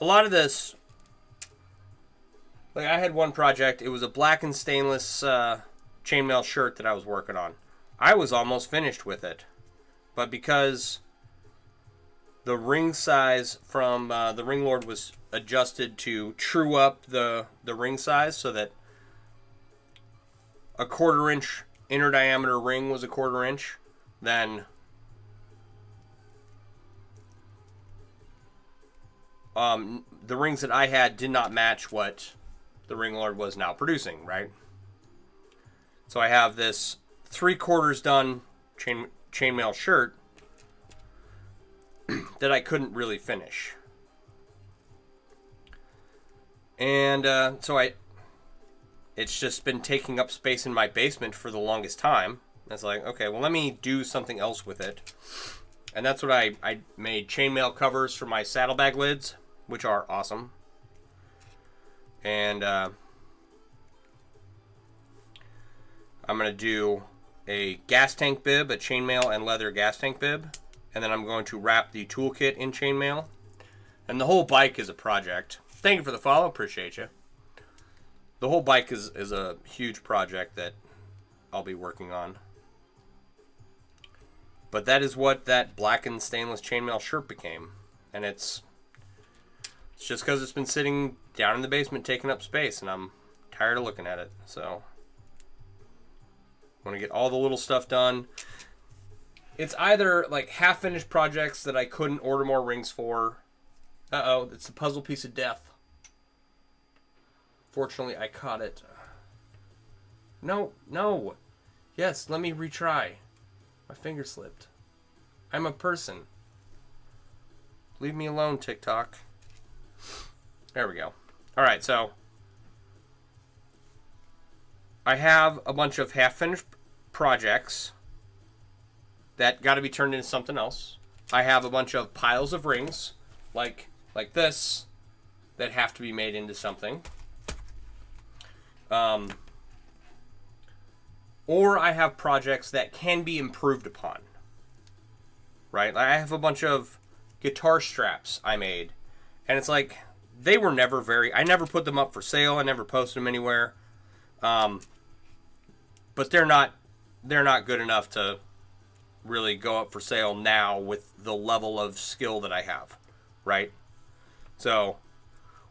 A lot of this, like I had one project, it was a black and stainless chainmail shirt that I was working on. I was almost finished with it. But because the ring size from the ring lord was adjusted to true up the ring size so that a 1/4 inch inner diameter ring was a 1/4 inch, then the rings that I had did not match what the ring lord was now producing, right? So I have this 3/4 done chainmail shirt that I couldn't really finish. And it's just been taking up space in my basement for the longest time. It's like, okay, well, let me do something else with it. And that's what I made chainmail covers for my saddlebag lids, which are awesome. And I'm going to do a gas tank bib, a chainmail and leather gas tank bib. And then I'm going to wrap the toolkit in chainmail. And the whole bike is a project. Thank you for the follow. Appreciate you. The whole bike is a huge project that I'll be working on. But that is what that blackened stainless chainmail shirt became. And it's just because it's been sitting down in the basement taking up space. And I'm tired of looking at it. So I want to get all the little stuff done. It's either like half-finished projects that I couldn't order more rings for. Uh-oh, it's a puzzle piece of death. Fortunately, I caught it. No. Yes, let me retry. My finger slipped. I'm a person. Leave me alone, TikTok. There we go. Alright, so I have a bunch of half-finished projects that got to be turned into something else. I have a bunch of piles of rings, like this, that have to be made into something. Or I have projects that can be improved upon. Right? I have a bunch of guitar straps I made. And it's like, they were never I never put them up for sale. I never posted them anywhere. But they're not good enough to really go up for sale now with the level of skill that I have. Right? So,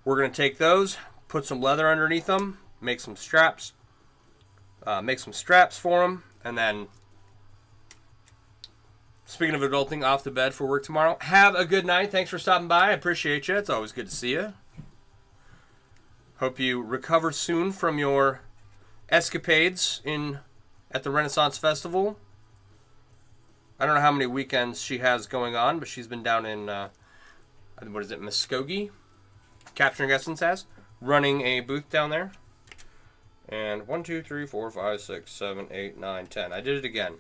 we're going to take those, put some leather underneath them, make some straps. Make some straps for them, and then, speaking of adulting, off to bed for work tomorrow. Have a good night. Thanks for stopping by. I appreciate you. It's always good to see you. Hope you recover soon from your escapades at the Renaissance Festival. I don't know how many weekends she has going on, but she's been down in, Muskogee? Capturing Essence has, running a booth down there. And 1, 2, 3, 4, 5, 6, 7, 8, 9, 10. I did it again.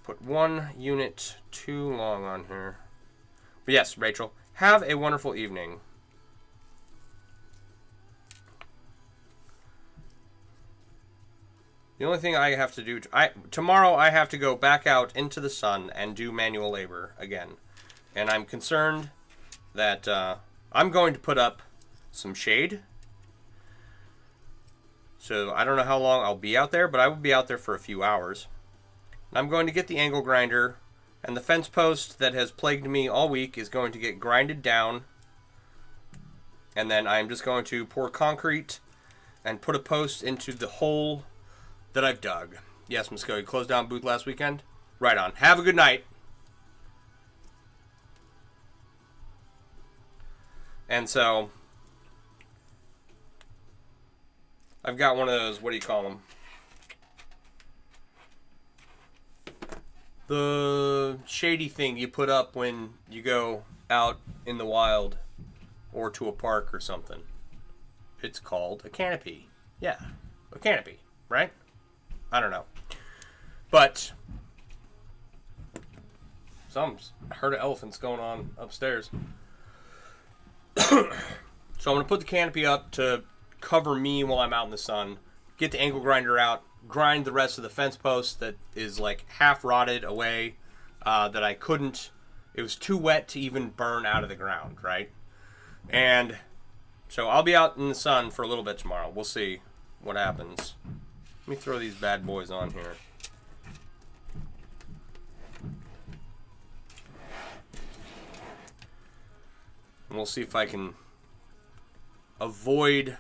Put one unit too long on here. But yes, Rachel, have a wonderful evening. The only thing I have to do... tomorrow I have to go back out into the sun and do manual labor again. And I'm concerned that I'm going to put up some shade. So I don't know how long I'll be out there, but I will be out there for a few hours. I'm going to get the angle grinder, and the fence post that has plagued me all week is going to get grinded down. And then I'm just going to pour concrete and put a post into the hole that I've dug. Yes, Muskogee closed down booth last weekend. Right on. Have a good night. And so I've got one of those, what do you call them? The shady thing you put up when you go out in the wild or to a park or something. It's called a canopy. Yeah, a canopy, right? I don't know. But some herd of elephants going on upstairs. So I'm going to put the canopy up to cover me while I'm out in the sun, get the angle grinder out, grind the rest of the fence post that is like half rotted away, that I couldn't, it was too wet to even burn out of the ground, right? And so I'll be out in the sun for a little bit tomorrow. We'll see what happens. Let me throw these bad boys on here. And we'll see if I can avoid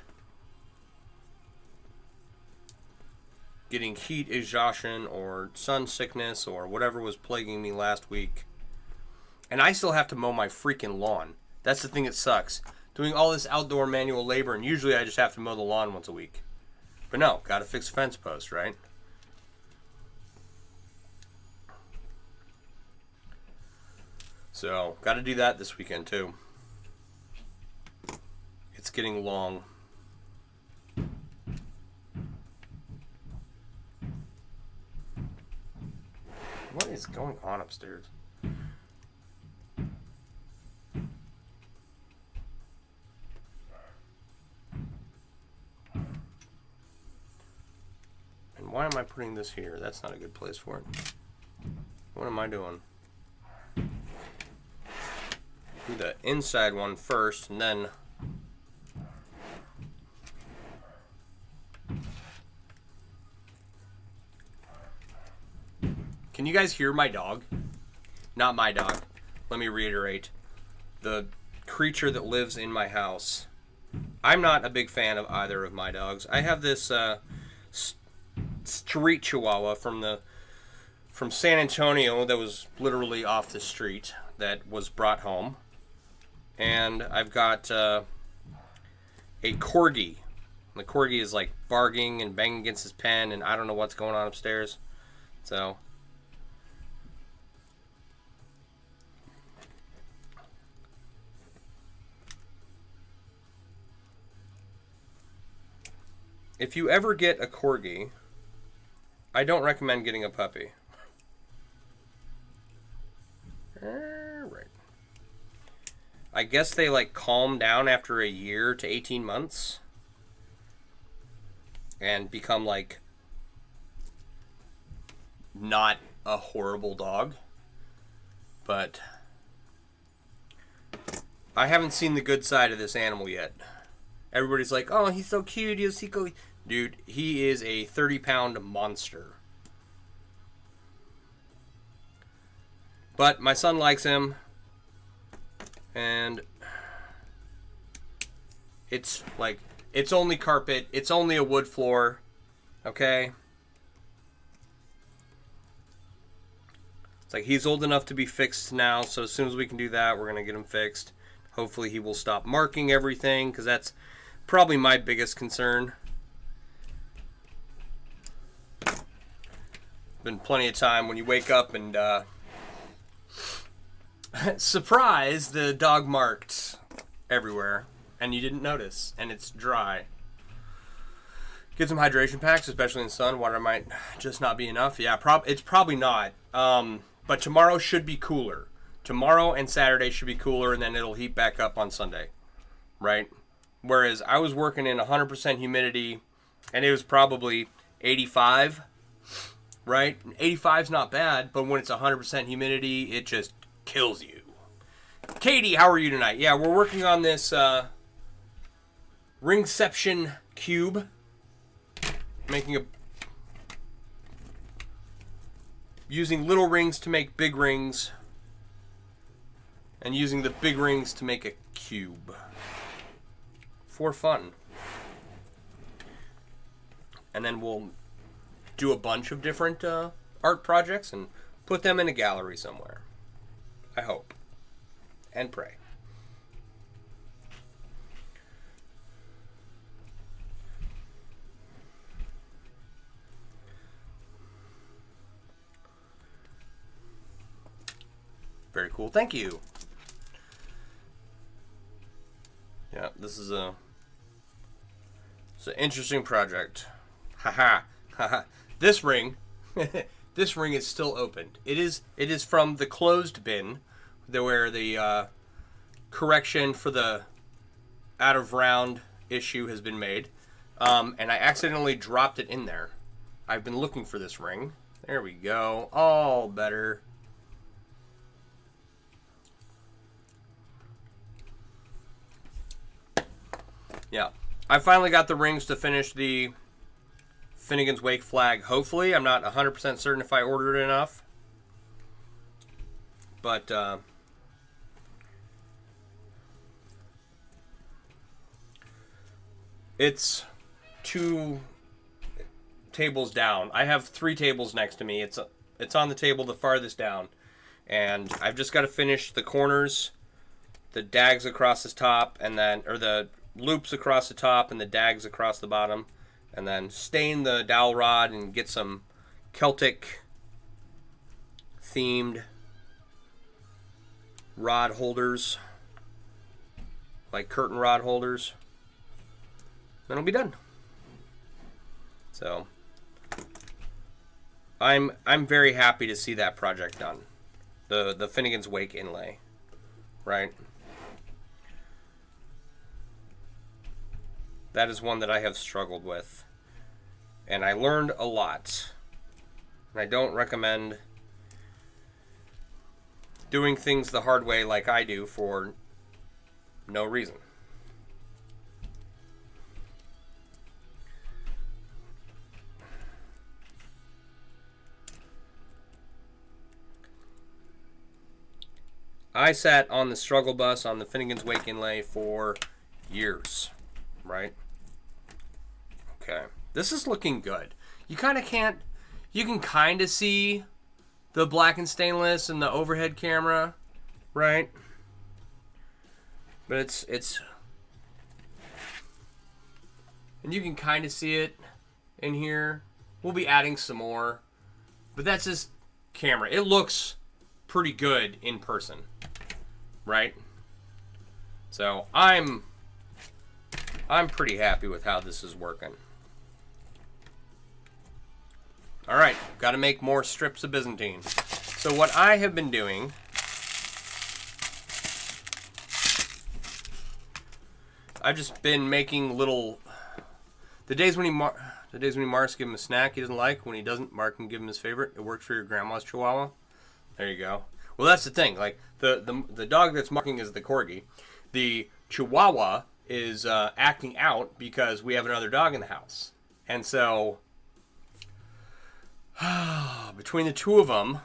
getting heat exhaustion or sun sickness or whatever was plaguing me last week. And I still have to mow my freaking lawn. That's the thing that sucks. Doing all this outdoor manual labor, and usually I just have to mow the lawn once a week. But no, gotta fix fence posts, right? So, gotta do that this weekend too. It's getting long. What is going on upstairs? And why am I putting this here? That's not a good place for it. What am I doing? Do the inside one first, and then... Can you guys hear my dog? Not my dog. Let me reiterate. The creature that lives in my house. I'm not a big fan of either of my dogs. I have this street chihuahua from San Antonio that was literally off the street that was brought home. And I've got a corgi. The corgi is like barking and banging against his pen, and I don't know what's going on upstairs. So... if you ever get a corgi, I don't recommend getting a puppy. Alright. I guess they like calm down after a year to 18 months and become like not a horrible dog. But I haven't seen the good side of this animal yet. Everybody's like, oh, he's so cute. Dude, he is a 30-pound monster. But my son likes him. And it's like, it's only carpet. It's only a wood floor. Okay? It's like he's old enough to be fixed now. So as soon as we can do that, we're going to get him fixed. Hopefully he will stop marking everything, because that's probably my biggest concern. Been plenty of time when you wake up and surprise, the dog marked everywhere and you didn't notice and it's dry. Get some hydration packs, especially in the sun. Water might just not be enough. Yeah, it's probably not. But tomorrow should be cooler. Tomorrow and Saturday should be cooler, and then it'll heat back up on Sunday, right? Whereas I was working in 100% humidity, and it was probably 85, right? 85 is not bad, but when it's 100% humidity, it just kills you. Katie, how are you tonight? Yeah, we're working on this Ringception cube, using little rings to make big rings, and using the big rings to make a cube for fun. And then we'll do a bunch of different art projects and put them in a gallery somewhere. I hope. And pray. Very cool. Thank you. Yeah, this is it's an interesting project. Haha. Haha. This ring this ring is still opened. It is from the closed bin where the correction for the out of round issue has been made. And I accidentally dropped it in there. I've been looking for this ring. There we go. All better. Yeah, I finally got the rings to finish the Finnegan's Wake flag. Hopefully, I'm not 100% certain if I ordered enough. But, it's 2 tables down. I have 3 tables next to me. It's on the table the farthest down. And I've just got to finish the corners, the dags across the top, and then, or the loops across the top and the dags across the bottom, and then stain the dowel rod and get some Celtic themed rod holders, like curtain rod holders. Then it'll be done. So I'm very happy to see that project done. The Finnegan's Wake inlay, right? That is one that I have struggled with. And I learned a lot. And I don't recommend doing things the hard way like I do for no reason. I sat on the struggle bus on the Finnegan's Wake inlay for years, right? Okay, this is looking good. You kind of can't, you can kind of see the black and stainless and the overhead camera, right? But it's, and you can kind of see it in here. We'll be adding some more, but that's just camera. It looks pretty good in person, right? So I'm pretty happy with how this is working. All right, got to make more strips of Byzantine. So what I have been doing I've just been making little. The days when Mark's give him a snack he doesn't like. When he doesn't, Mark can give him his favorite. It works for your grandma's Chihuahua. There you go. Well, that's the thing. Like the dog that's marking is the Corgi. The Chihuahua is acting out because we have another dog in the house, and so between the two of them,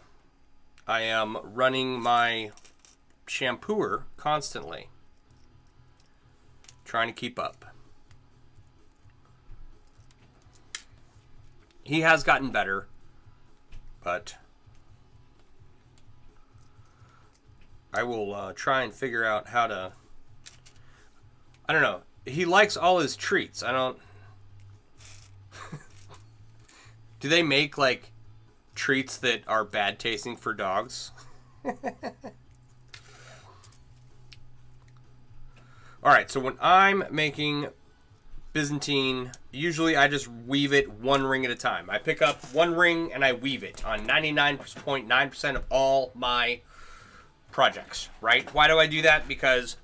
I am running my shampooer constantly, trying to keep up. He has gotten better, but I will try and figure out how to. I don't know. He likes all his treats. I don't. Do they make like treats that are bad tasting for dogs? Alright, so when I'm making Byzantine, usually I just weave it one ring at a time. I pick up one ring and I weave it on 99.9% of all my projects, right? Why do I do that? Because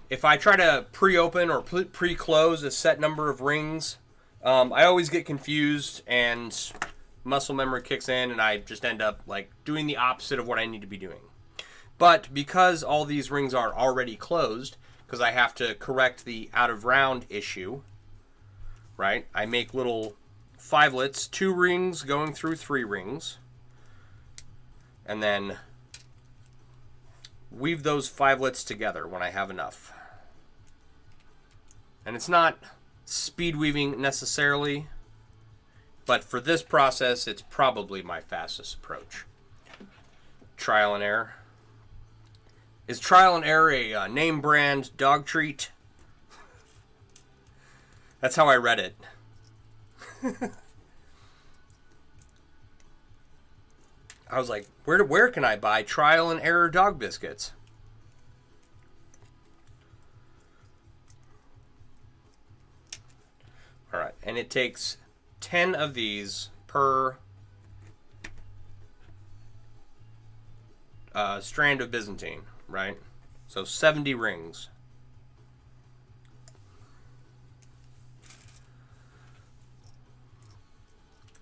if I try to pre-open or pre-close a set number of rings, I always get confused and muscle memory kicks in and I just end up like doing the opposite of what I need to be doing. But because all these rings are already closed, because I have to correct the out of round issue, right? I make little fivelets, 2 rings going through 3 rings, and then weave those fivelets together when I have enough. And it's not speed weaving necessarily, but for this process, it's probably my fastest approach. Trial and error. Is Trial and Error a name brand dog treat? That's how I read it. I was like, where can I buy Trial and Error dog biscuits? Alright, and it takes 10 of these per strand of Byzantine, right? So 70 rings.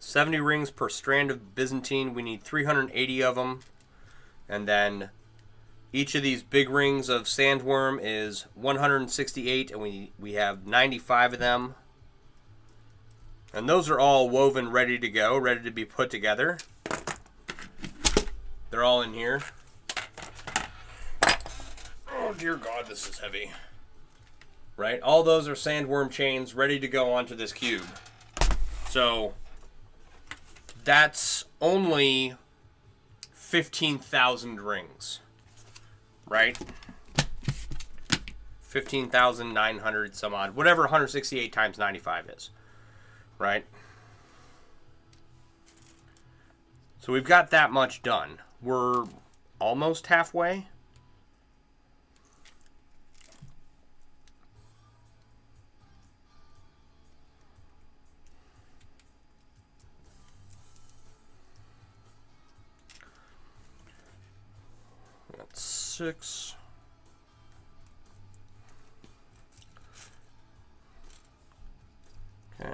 $70 rings per strand of Byzantine. We need 380 of them. And then each of these big rings of sandworm is 168, and we have 95 of them. And those are all woven, ready to go, ready to be put together. They're all in here. Oh, dear God, this is heavy. Right? All those are sandworm chains ready to go onto this cube. So that's only 15,000 rings. Right? 15,900 some odd. Whatever 168 times 95 is. Right? So we've got that much done. We're almost halfway. That's 6. Okay.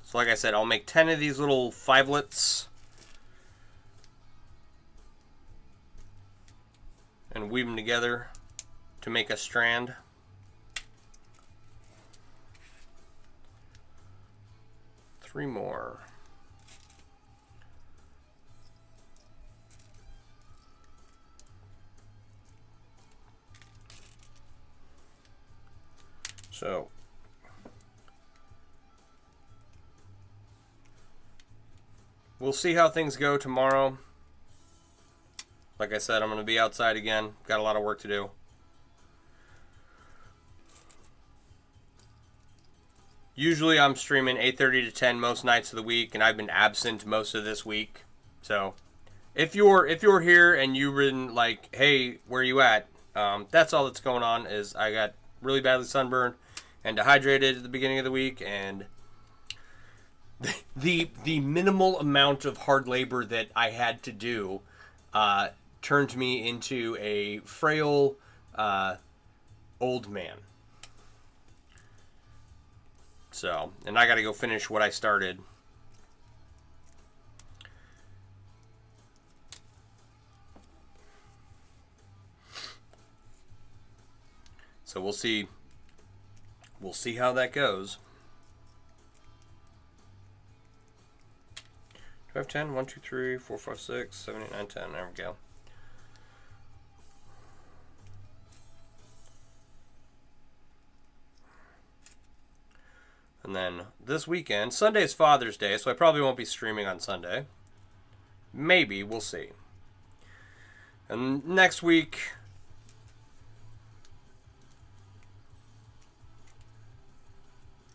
So like I said, I'll make 10 of these little fivelets and weave them together to make a strand. Three more. So we'll see how things go tomorrow. Like I said, I'm going to be outside again. Got a lot of work to do. Usually I'm streaming 8:30 to 10 most nights of the week, and I've been absent most of this week. So if you're here and you've been like, hey, where you at? That's all that's going on. Is I got really badly sunburned and dehydrated at the beginning of the week, and the minimal amount of hard labor that I had to do turned me into a frail old man. So, and I got to go finish what I started. So we'll see. We'll see how that goes. 5, 10, 1, 2, 3, 4, 5, 6, 7, 8, 9, 10. There we go. And then this weekend, Sunday is Father's Day, so I probably won't be streaming on Sunday. Maybe, we'll see. And next week,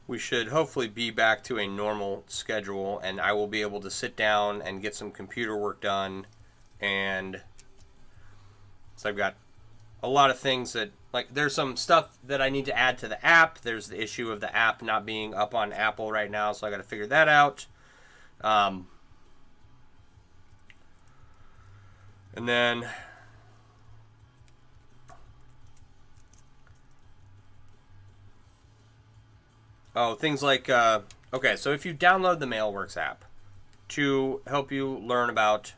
we should hopefully be back to a normal schedule, and I will be able to sit down and get some computer work done. And so I've got a lot of things that, like, there's some stuff that I need to add to the app. There's the issue of the app not being up on Apple right now, so I got to figure that out. And then things like, okay, so if you download the MailWorks app to help you learn about,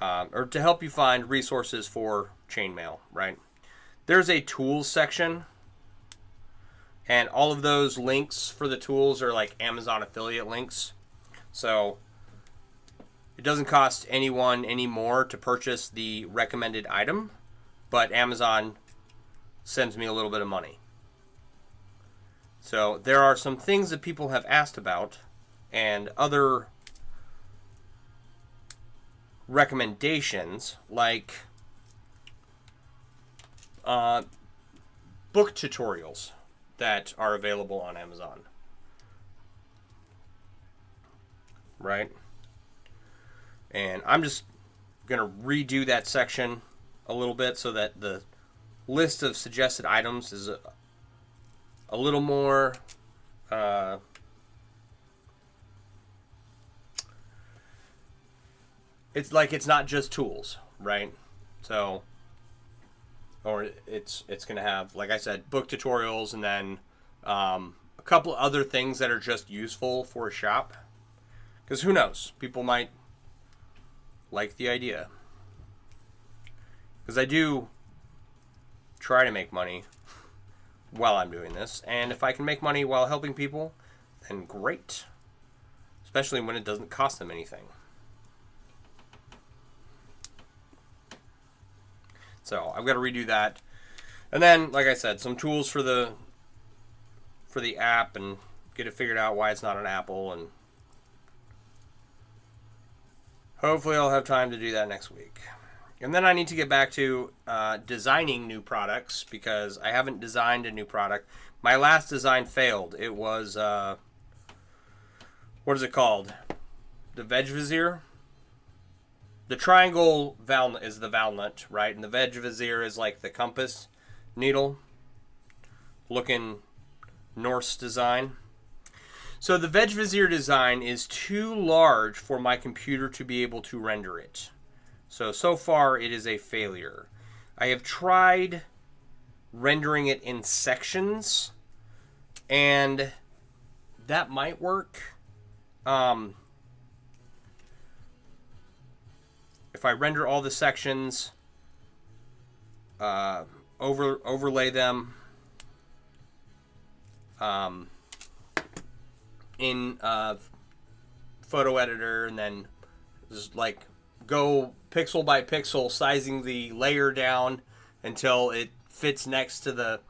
or to help you find resources for chainmail, right? There's a tools section, and all of those links for the tools are like Amazon affiliate links. So it doesn't cost anyone any more to purchase the recommended item, but Amazon sends me a little bit of money. So there are some things that people have asked about, and other recommendations, like book tutorials that are available on Amazon, right? And I'm just going to redo that section a little bit so that the list of suggested items is a little more it's like it's not just tools, right? So, or it's going to have, like I said, book tutorials, and then a couple other things that are just useful for a shop. Because who knows? People might like the idea. Because I do try to make money while I'm doing this. And if I can make money while helping people, then great. Especially when it doesn't cost them anything. So I've got to redo that. And then, like I said, some tools for the app, and get it figured out why it's not an Apple. And hopefully I'll have time to do that next week. And then I need to get back to designing new products, because I haven't designed a new product. My last design failed. It was, what is it called? The Veg Vizier? The triangle valve is the valnut, right? And the Veg Vizier is like the compass needle looking Norse design. So the Veg Vizier design is too large for my computer to be able to render it. So far it is a failure. I have tried rendering it in sections, and that might work. If I render all the sections, overlay them in photo editor, and then just like go pixel by pixel, sizing the layer down until it fits next to the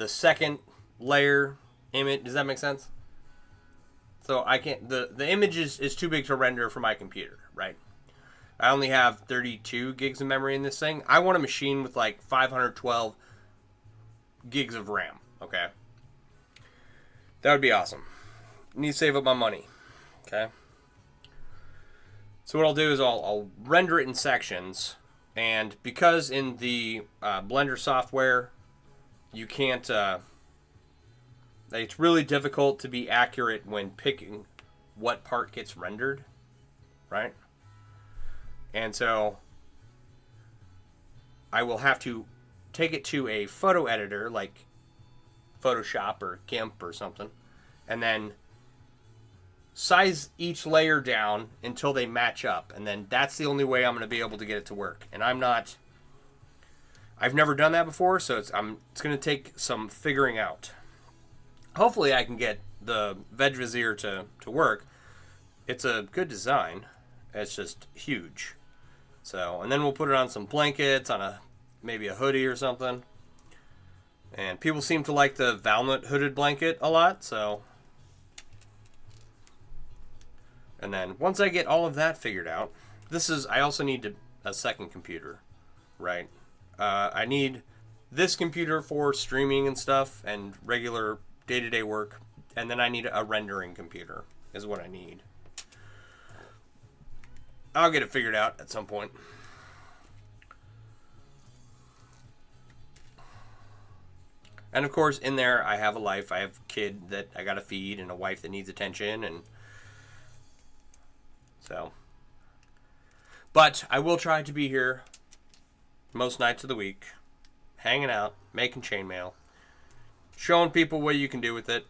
second layer image. Does that make sense? So I can't, the image is too big to render for my computer, right? I only have 32 gigs of memory in this thing. I want a machine with like 512 gigs of RAM, okay? That would be awesome. Need to save up my money, okay? So what I'll do is I'll render it in sections, and because in the Blender software, you can't, it's really difficult to be accurate when picking what part gets rendered, right? And so I will have to take it to a photo editor like Photoshop or GIMP or something, and then size each layer down until they match up, and then that's the only way I'm going to be able to get it to work. And I've never done that before, so it's going to take some figuring out. Hopefully I can get the veg vizier to work. It's a good design. It's just huge. So, and then we'll put it on some blankets, on maybe a hoodie or something. And people seem to like the Valnut hooded blanket a lot, so. And then once I get all of that figured out, I also need a second computer, right? I need this computer for streaming and stuff and regular day-to-day work, and then I need a rendering computer is what I need. I'll get it figured out at some point. And of course, in there, I have a life. I have a kid that I gotta feed and a wife that needs attention, and so. But I will try to be here most nights of the week, hanging out, making chainmail, showing people what you can do with it.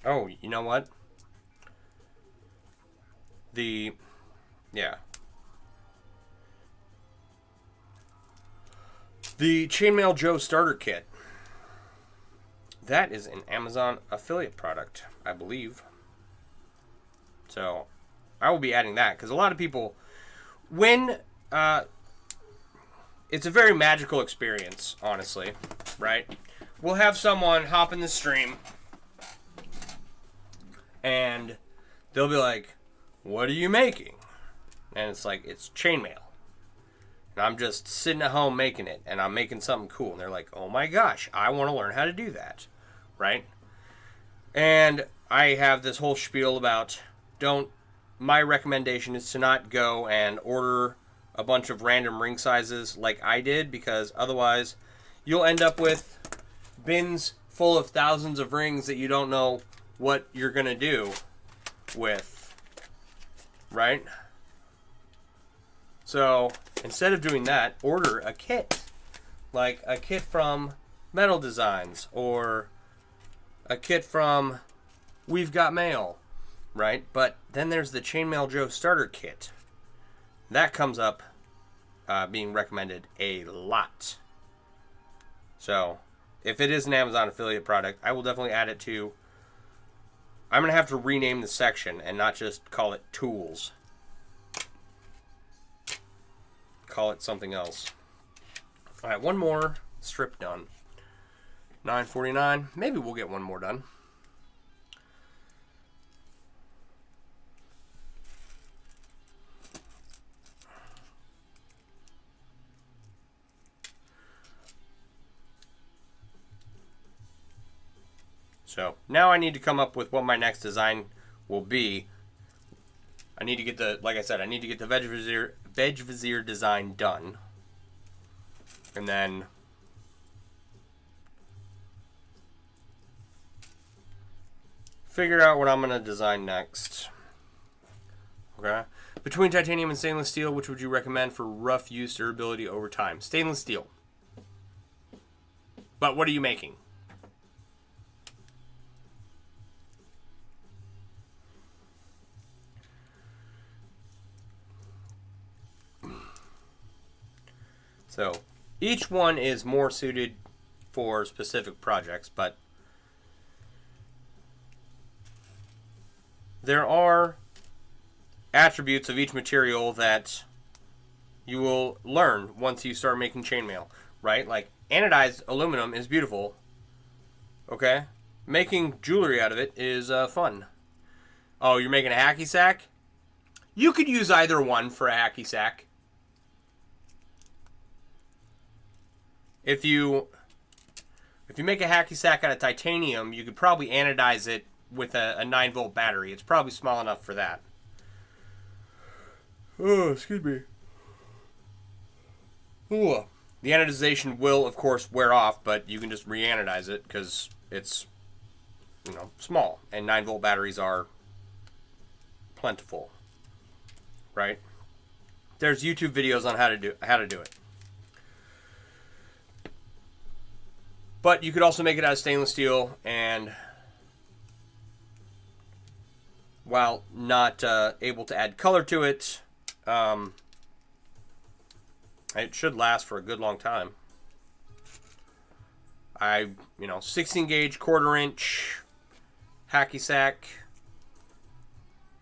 Oh, you know what? The Chainmail Joe starter kit. That is an Amazon affiliate product, I believe. So I will be adding that because a lot of people, when it's a very magical experience, honestly, right? We'll have someone hop in the stream and they'll be like, "What are you making?" And it's like, "It's chainmail." And I'm just sitting at home making it, and I'm making something cool. And they're like, "Oh my gosh, I want to learn how to do that." Right? And I have this whole spiel about my recommendation is to not go and order a bunch of random ring sizes like I did, because otherwise you'll end up with bins full of thousands of rings that you don't know what you're going to do with, right? So instead of doing that, order a kit, like a kit from Metal Designs or a kit from We've Got Mail, right? But then there's the Chainmail Joe starter kit. That comes up being recommended a lot. So if it is an Amazon affiliate product, I will definitely add it to. I'm going to have to rename the section and not just call it tools. Call it something else. All right, one more strip done. 9:49. Maybe we'll get one more done. So now I need to come up with what my next design will be. I need to get I need to get the veg vizier design done. And then figure out what I'm going to design next. Okay. Between titanium and stainless steel, which would you recommend for rough use durability over time? Stainless steel. But what are you making? So each one is more suited for specific projects, but there are attributes of each material that you will learn once you start making chainmail, right? Like anodized aluminum is beautiful, okay? Making jewelry out of it is fun. Oh, you're making a hacky sack? You could use either one for a hacky sack. If you make a hacky sack out of titanium, you could probably anodize it with a 9-volt battery. It's probably small enough for that. Oh, excuse me. Ooh. The anodization will, of course, wear off, but you can just re-anodize it because it's, small, and 9-volt batteries are plentiful, right? There's YouTube videos on how to do it. But you could also make it out of stainless steel, and while not able to add color to it, it should last for a good long time. 16 gauge, 1/4 inch hacky sack.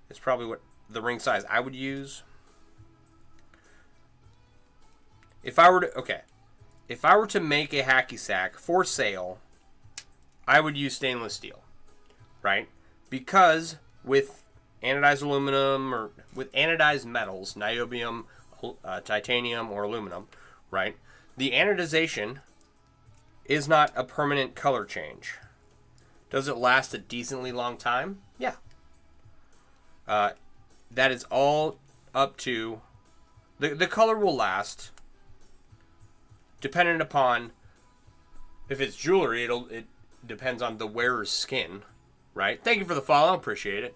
It's probably what the ring size I would use. If I were to make a hacky sack for sale, I would use stainless steel, right? Because with anodized aluminum or with anodized metals, niobium, titanium, or aluminum, right? The anodization is not a permanent color change. Does it last a decently long time? Yeah. That is all up to the color will last, dependent upon if it's jewelry. It depends on the wearer's skin, right? Thank you for the follow. Appreciate it.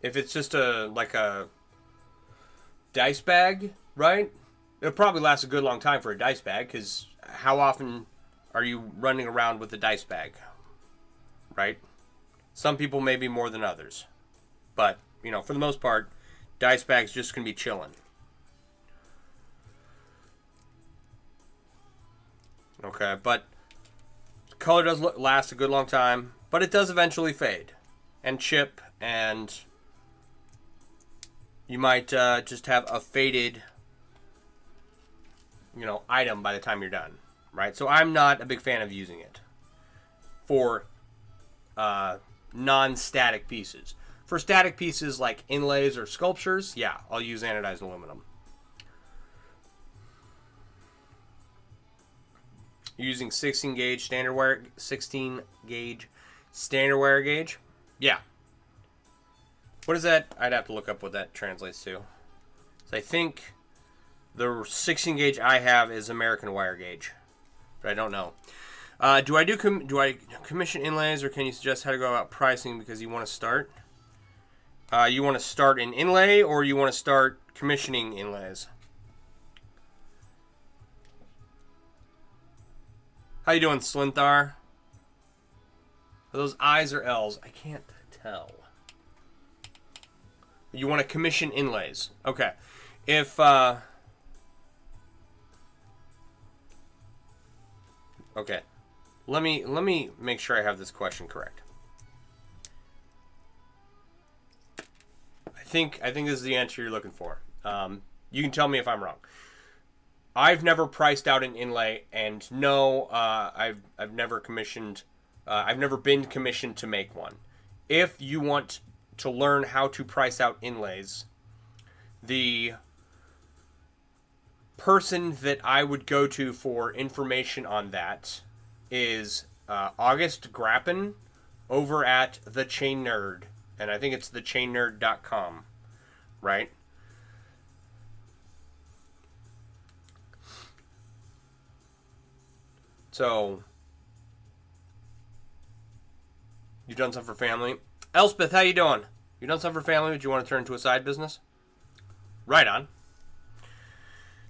If it's just like a dice bag, right? It'll probably last a good long time for a dice bag, because how often are you running around with a dice bag, right? Some people maybe more than others, but for the most part, dice bags just can be chilling. Okay, but color does last a good long time, but it does eventually fade and chip, and you might just have a faded, item by the time you're done, right? So I'm not a big fan of using it for non-static pieces. For static pieces like inlays or sculptures, yeah, I'll use anodized aluminum. Using 16 gauge standard wire gauge, yeah. What is that? I'd have to look up what that translates to. So I think the 16 gauge I have is American wire gauge, but I don't know. Do I commission inlays, or can you suggest how to go about pricing, because you want to start? You want to start an inlay, or you want to start commissioning inlays? How you doing, Slinthar? Are those I's or L's? I can't tell. You want to commission inlays. Okay. If okay. Let me make sure I have this question correct. I think this is the answer you're looking for. You can tell me if I'm wrong. I've never priced out an inlay, and no, I've never commissioned. I've never been commissioned to make one. If you want to learn how to price out inlays, the person that I would go to for information on that is August Grappin over at The Chain Nerd, and I think it's thechainnerd.com, right? So, you've done something for family. Elspeth, how you doing? You done something for family, but you want to turn into a side business? Right on.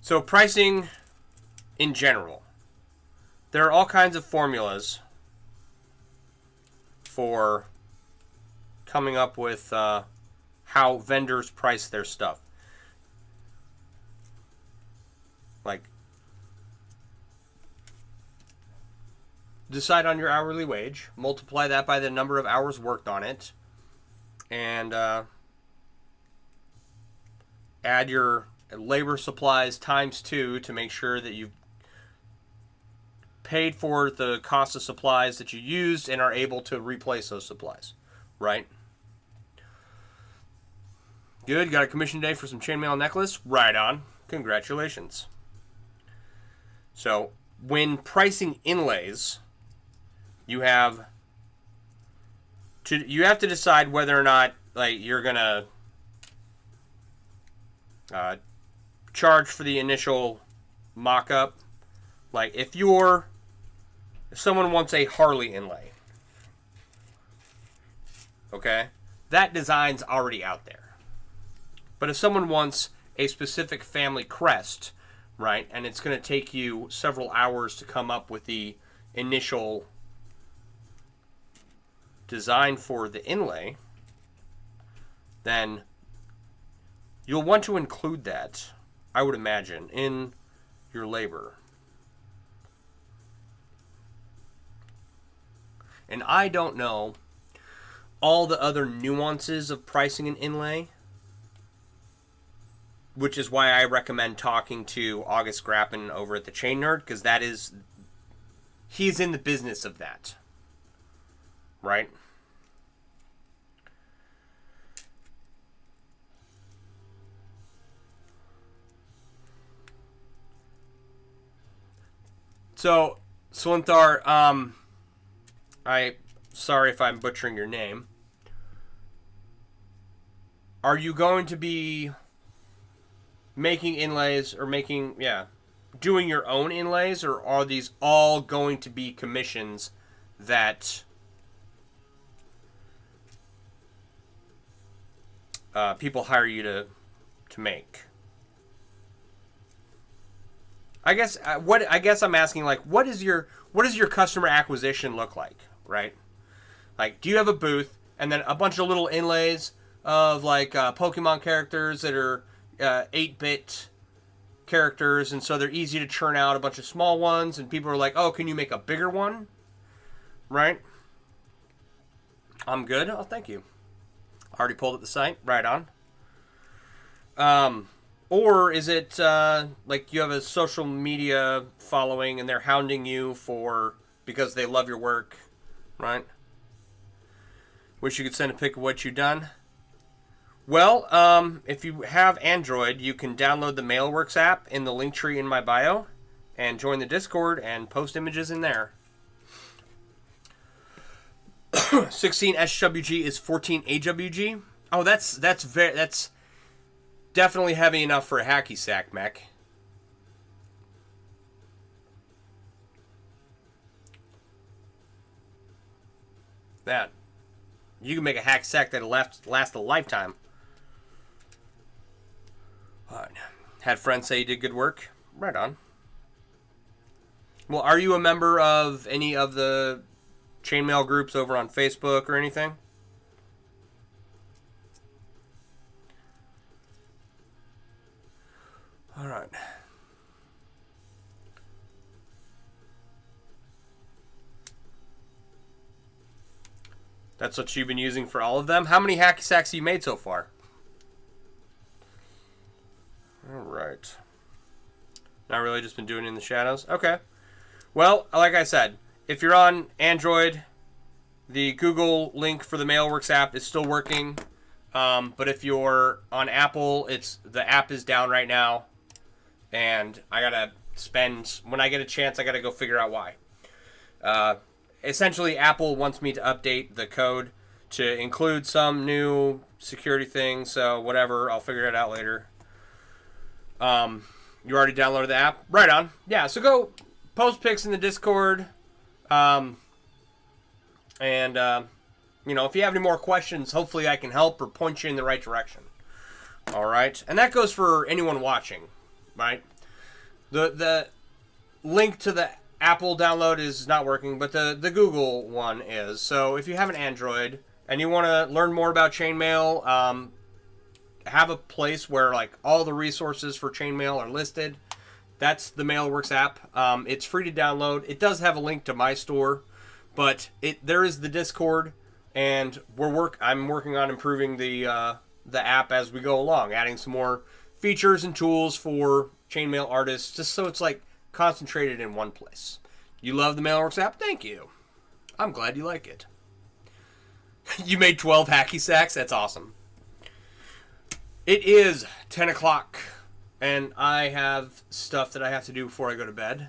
So, pricing in general. There are all kinds of formulas for coming up with how vendors price their stuff. Like, decide on your hourly wage, multiply that by the number of hours worked on it, and add your labor supplies times 2 to make sure that you've paid for the cost of supplies that you used and are able to replace those supplies, right? Good. Got a commission today for some chainmail necklace? Right on. Congratulations. So, when pricing inlays, you have to decide whether or not like you're gonna charge for the initial mock-up. Like if someone wants a Harley inlay, okay, that design's already out there. But if someone wants a specific family crest, right, and it's going to take you several hours to come up with the initial design for the inlay, then you'll want to include that, I would imagine, in your labor. And I don't know all the other nuances of pricing an inlay, which is why I recommend talking to August Grappin over at the Chain Nerd, because he's in the business of that, right? So, Swinthar, sorry if I'm butchering your name. Are you going to be making inlays or doing your own inlays, or are these all going to be commissions that people hire you to make? I guess I'm asking, like, what does your customer acquisition look like, right? Like, do you have a booth and then a bunch of little inlays of like Pokemon characters that are 8-bit characters, and so they're easy to churn out a bunch of small ones, and people are like, oh, can you make a bigger one? Right? I'm good. Oh, thank you. Already pulled up the site. Right on. Or is it like you have a social media following and they're hounding you because they love your work, right? Wish you could send a pic of what you've done. Well, if you have Android, you can download the Mailworks app in the link tree in my bio and join the Discord and post images in there. 16 SWG is 14 AWG. Oh, that's definitely heavy enough for a hacky sack mech. That you can make a hack sack that'll last a lifetime. Had friends say you did good work. Right on. Well, are you a member of any of the chainmail groups over on Facebook or anything? All right. That's what you've been using for all of them? How many hacky sacks have you made so far? All right. Not really, just been doing it in the shadows? Okay. Well, like I said, if you're on Android, the Google link for the Mailworks app is still working. But if you're on Apple, the app is down right now. And I gotta when I get a chance, I gotta go figure out why. Essentially, Apple wants me to update the code to include some new security things, so whatever, I'll figure it out later. You already downloaded the app? Right on. Yeah, so go post pics in the Discord. And if you have any more questions, hopefully I can help or point you in the right direction. All right? And that goes for anyone watching, right? The link to the Apple download is not working, but the Google one is. So if you have an Android and you want to learn more about chainmail, have a place where like all the resources for chainmail are listed. That's the Mailworks app. It's free to download. It does have a link to my store, but there is the Discord, and I'm working on improving the app as we go along, adding some more features and tools for chainmail artists, just so it's like concentrated in one place. You love the Mailworks app? Thank you. I'm glad you like it. You made 12 hacky sacks? That's awesome. It is 10 o'clock, and I have stuff that I have to do before I go to bed.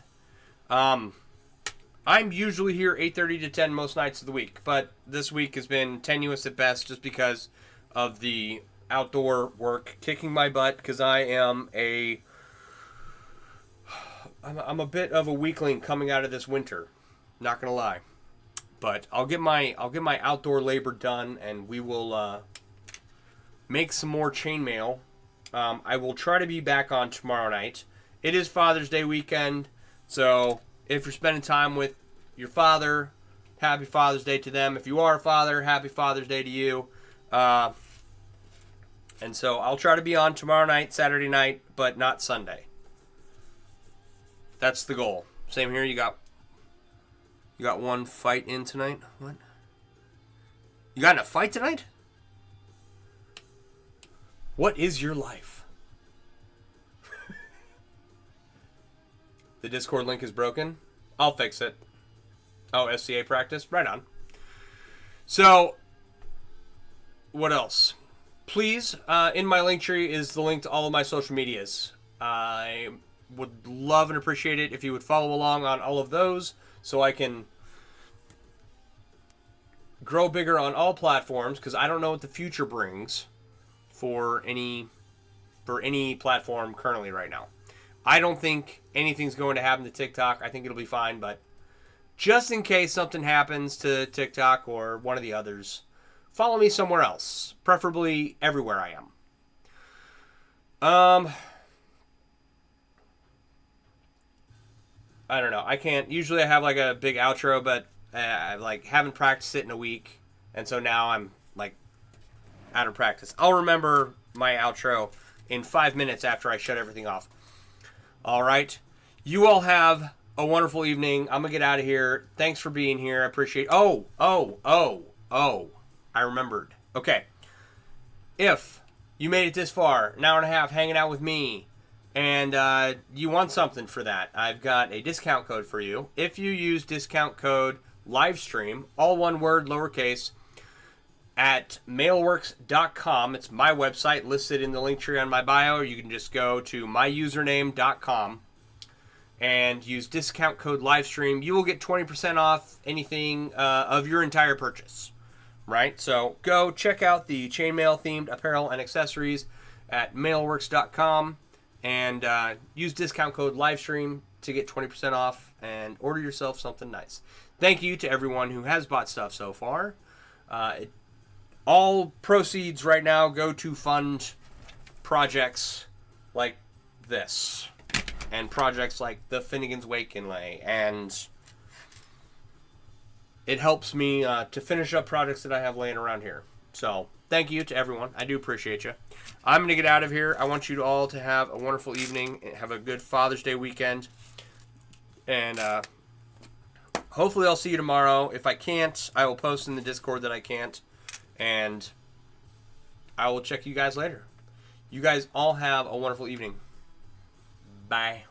I'm usually here 8:30 to 10 most nights of the week, but this week has been tenuous at best just because of the outdoor work kicking my butt because I'm a bit of a weakling coming out of this winter. Not gonna lie, but I'll get my outdoor labor done, and we will make some more chainmail. I will try to be back on tomorrow night. It is Father's Day weekend, so if you're spending time with your father, happy Father's Day to them. If you are a father, happy Father's Day to you. And so I'll try to be on tomorrow night, Saturday night, but not Sunday. That's the goal. Same here. You got one fight in tonight. What? You got in a fight tonight? What is your life? The Discord link is broken. I'll fix it. Oh, SCA practice? Right on. So, what else? Please, in my link tree is the link to all of my social medias. I would love and appreciate it if you would follow along on all of those so I can grow bigger on all platforms, because I don't know what the future brings for any platform currently right now. I don't think anything's going to happen to TikTok. I think it'll be fine, but just in case something happens to TikTok or one of the others, follow me somewhere else, preferably everywhere I am. I don't know. I can't. Usually I have like a big outro, but I haven't practiced it in a week, and so now I'm out of practice. I'll remember my outro in 5 minutes after I shut everything off. All right. You all have a wonderful evening. I'm going to get out of here. Thanks for being here. I appreciate... Oh. I remembered. Okay. If you made it this far, an hour and a half hanging out with me, and you want something for that, I've got a discount code for you. If you use discount code LIVESTREAM, all one word, lowercase, at mailworks.com. It's my website listed in the link tree on my bio. You can just go to myusername.com and use discount code LIVESTREAM. You will get 20% off anything of your entire purchase. Right? So go check out the chainmail themed apparel and accessories at mailworks.com and use discount code LIVESTREAM to get 20% off and order yourself something nice. Thank you to everyone who has bought stuff so far. All proceeds right now go to fund projects like this and projects like the Finnegan's Wake inlay, and it helps me to finish up projects that I have laying around here. So thank you to everyone. I do appreciate you. I'm going to get out of here. I want you all to have a wonderful evening and have a good Father's Day weekend. And hopefully I'll see you tomorrow. If I can't, I will post in the Discord that I can't. And I will check you guys later. You guys all have a wonderful evening. Bye.